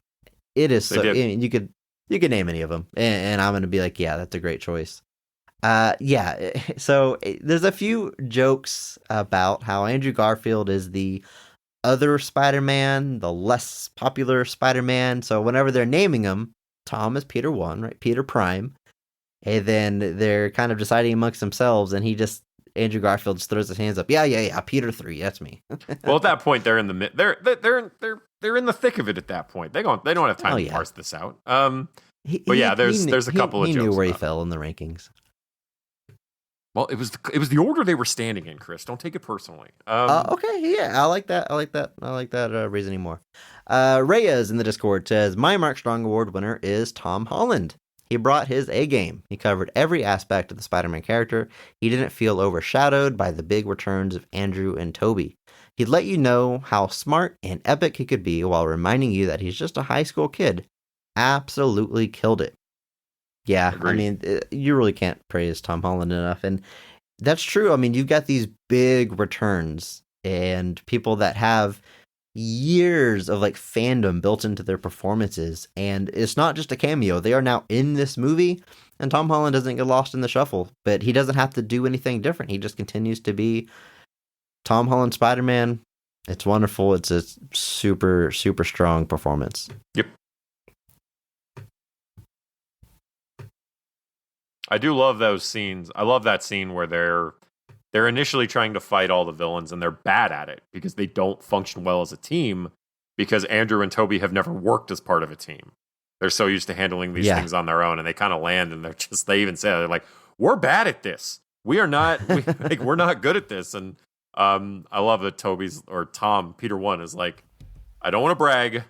It is so. You could name any of them, and I'm going to be like, yeah, that's a great choice. Yeah. So there's a few jokes about how Andrew Garfield is the other Spider-Man, the less popular Spider-Man. So whenever they're naming him, Tom is Peter 1, right? Peter Prime. And then they're kind of deciding amongst themselves, and Andrew Garfield just throws his hands up. Yeah. Peter 3, that's me. Well, at that point, they're in the they're in the thick of it. At that point, they don't have time to parse this out. But yeah, there's a couple of jokes. He knew where he fell in the rankings. Well, it was the order they were standing in, Chris. Don't take it personally. Okay, yeah, I like that reasoning more. Reyes in the Discord says, "My Mark Strong Award winner is Tom Holland. He brought his A game. He covered every aspect of the Spider-Man character. He didn't feel overshadowed by the big returns of Andrew and Toby. He'd let you know how smart and epic he could be while reminding you that he's just a high school kid. Absolutely killed it." Yeah, agreed. I mean, you really can't praise Tom Holland enough. And that's true. I mean, you've got these big returns and people that have years of like fandom built into their performances, and it's not just a cameo. They are now in this movie, and Tom Holland doesn't get lost in the shuffle, but he doesn't have to do anything different. He just continues to be Tom Holland Spider-Man. It's wonderful. It's a super, super strong performance. Yep. I do love those scenes. I love that scene where they're initially trying to fight all the villains, and they're bad at it because they don't function well as a team, because Andrew and Toby have never worked as part of a team. They're so used to handling these things on their own, and they kind of land, and they even say, they're like, "We're bad at this. We are not, we're not good at this." And I love that Tom, Peter 1 is like, "I don't want to brag,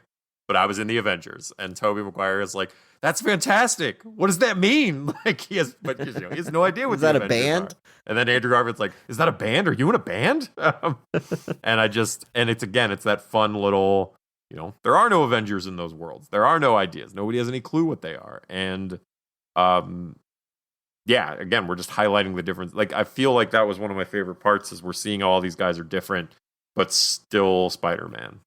but I was in the Avengers." And Tobey Maguire is like, "That's fantastic. What does that mean?" Like, he has no idea what is that the a band are. And then Andrew Garfield's like, "Is that a band? Are you in a band?" And it's that fun little, there are no Avengers in those worlds. There are no ideas. Nobody has any clue what they are. And again, we're just highlighting the difference. Like, I feel like that was one of my favorite parts, is we're seeing all these guys are different, but still Spider-Man.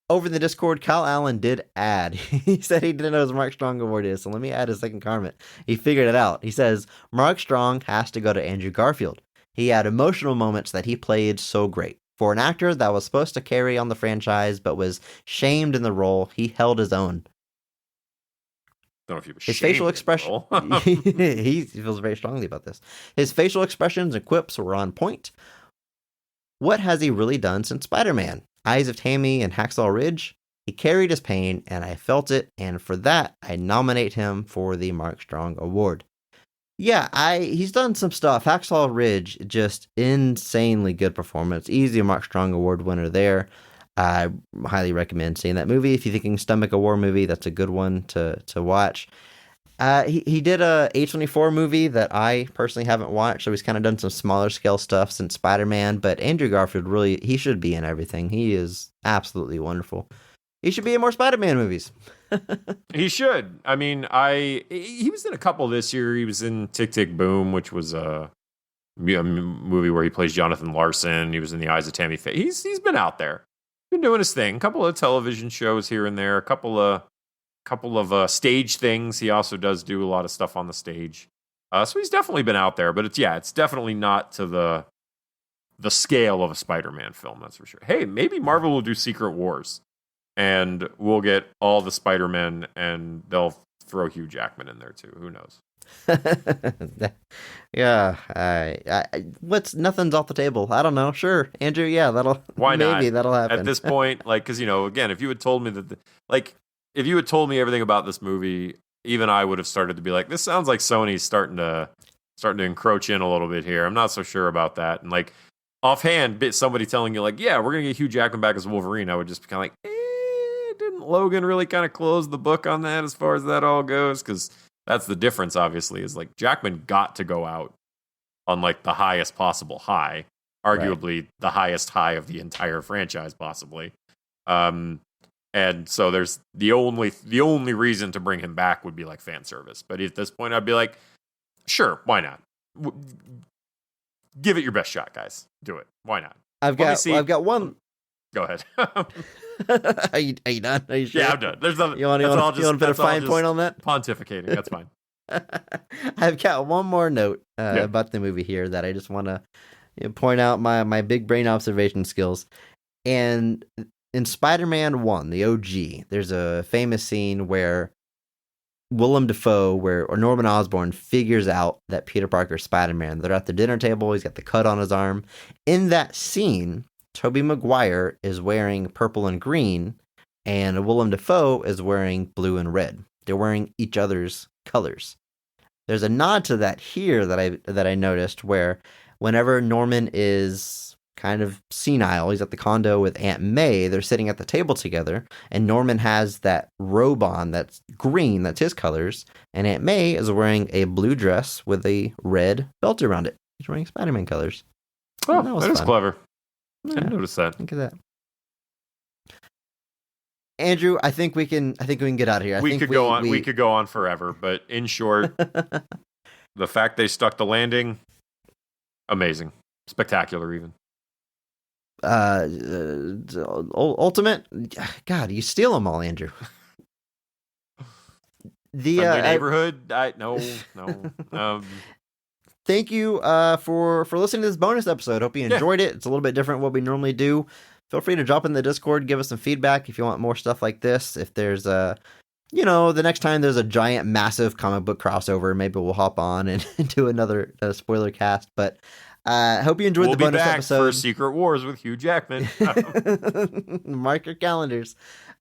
Over in the Discord, Kyle Allen did add. He said he didn't know his Mark Strong award is, so let me add a second comment. He figured it out. He says, "Mark Strong has to go to Andrew Garfield. He had emotional moments that he played so great. For an actor that was supposed to carry on the franchise but was shamed in the role, he held his own." Don't know if he was his facial expression. He feels very strongly about this. His facial expressions and quips were on point. What has he really done since Spider-Man? Eyes of Tammy and Hacksaw Ridge? He carried his pain, and I felt it, and for that, I nominate him for the Mark Strong Award. Yeah, he's done some stuff. Hacksaw Ridge, just insanely good performance. Easy Mark Strong Award winner there. I highly recommend seeing that movie. If you're thinking stomach a war movie, that's a good one to watch. He did a A24 movie that I personally haven't watched, so he's kind of done some smaller scale stuff since Spider-Man, but Andrew Garfield, really, he should be in everything. He is absolutely wonderful. He should be in more Spider-Man movies. He should. I mean, he was in a couple this year. He was in Tick, Tick, Boom, which was a movie where he plays Jonathan Larson. He was in The Eyes of Tammy Faye. He's been out there. Been doing his thing. A couple of television shows here and there. A couple of stage things. He also does do a lot of stuff on the stage. So he's definitely been out there, but it's definitely not to the scale of a Spider-Man film, that's for sure. Hey, maybe Marvel will do Secret Wars. and we'll get all the Spider-Men, and they'll throw Hugh Jackman in there too. Who knows? Yeah, what's nothing's off the table. I don't know. Sure, Andrew. Yeah, that'll Why maybe not? that'll At happen. this point, like, because again, if you had told me if you had told me everything about this movie, even I would have started to be like, this sounds like Sony's starting to encroach in a little bit here. I'm not so sure about that. And like offhand, somebody telling you like, yeah, we're gonna get Hugh Jackman back as Wolverine, I would just be kind of like, didn't Logan really kind of close the book on that as far as that all goes? Because that's the difference, obviously, is like Jackman got to go out on like the highest possible high, arguably the highest high of the entire franchise, possibly. And so there's the only reason to bring him back would be like fan service. But at this point, I'd be like, sure, why not? Give it your best shot, guys. Do it. Why not? I've got one. Go ahead. Are you done? Are you sure? Yeah, I'm done. There's nothing. You want to put a fine point on that? Pontificating. That's fine. I've got one more note about the movie here that I just want to point out my big brain observation skills. And in Spider-Man 1, the OG, there's a famous scene where Willem Dafoe or Norman Osborn figures out that Peter Parker's Spider-Man. They're at the dinner table. He's got the cut on his arm. In that scene, Tobey Maguire is wearing purple and green, and Willem Dafoe is wearing blue and red. They're wearing each other's colors. There's a nod to that here that I noticed, where whenever Norman is kind of senile, he's at the condo with Aunt May, they're sitting at the table together, and Norman has that robe on that's green, that's his colors, and Aunt May is wearing a blue dress with a red belt around it. He's wearing Spider-Man colors. Oh, that is clever. Yeah, I didn't notice that. Think of that. Andrew, I think we can get out of here. We could go on forever, but in short, the fact they stuck the landing, amazing. Spectacular even. Ultimate, God, you steal them all, Andrew. The neighborhood, no. Thank you for listening to this bonus episode. Hope you enjoyed it. It's a little bit different what we normally do. Feel free to drop in the Discord, give us some feedback if you want more stuff like this. If there's the next time there's a giant, massive comic book crossover, maybe we'll hop on and do another spoiler cast. But hope you enjoyed the bonus episode. For Secret Wars with Hugh Jackman. Mark your calendars.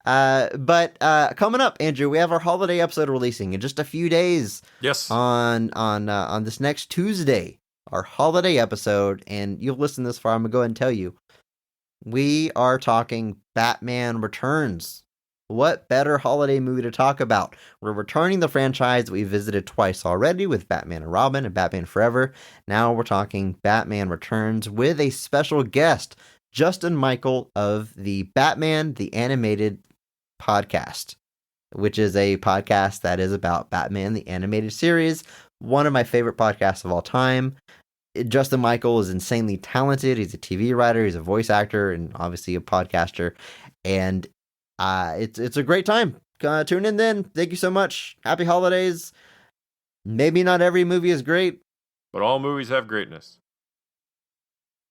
But coming up, Andrew, we have our holiday episode releasing in just a few days. Yes. On this next Tuesday, our holiday episode, and you've listened this far, I'm gonna go ahead and tell you, we are talking Batman Returns. What better holiday movie to talk about? We're returning the franchise that we visited twice already with Batman and Robin and Batman Forever. Now we're talking Batman Returns with a special guest, Justin Michael of the Batman the Animated podcast, which is a podcast that is about Batman the Animated Series, one of my favorite podcasts of all time. Justin Michael is insanely talented. He's a TV writer, he's a voice actor, and obviously a podcaster. And it's a great time. Tune in then. Thank you so much. Happy holidays. Maybe not every movie is great, but all movies have greatness.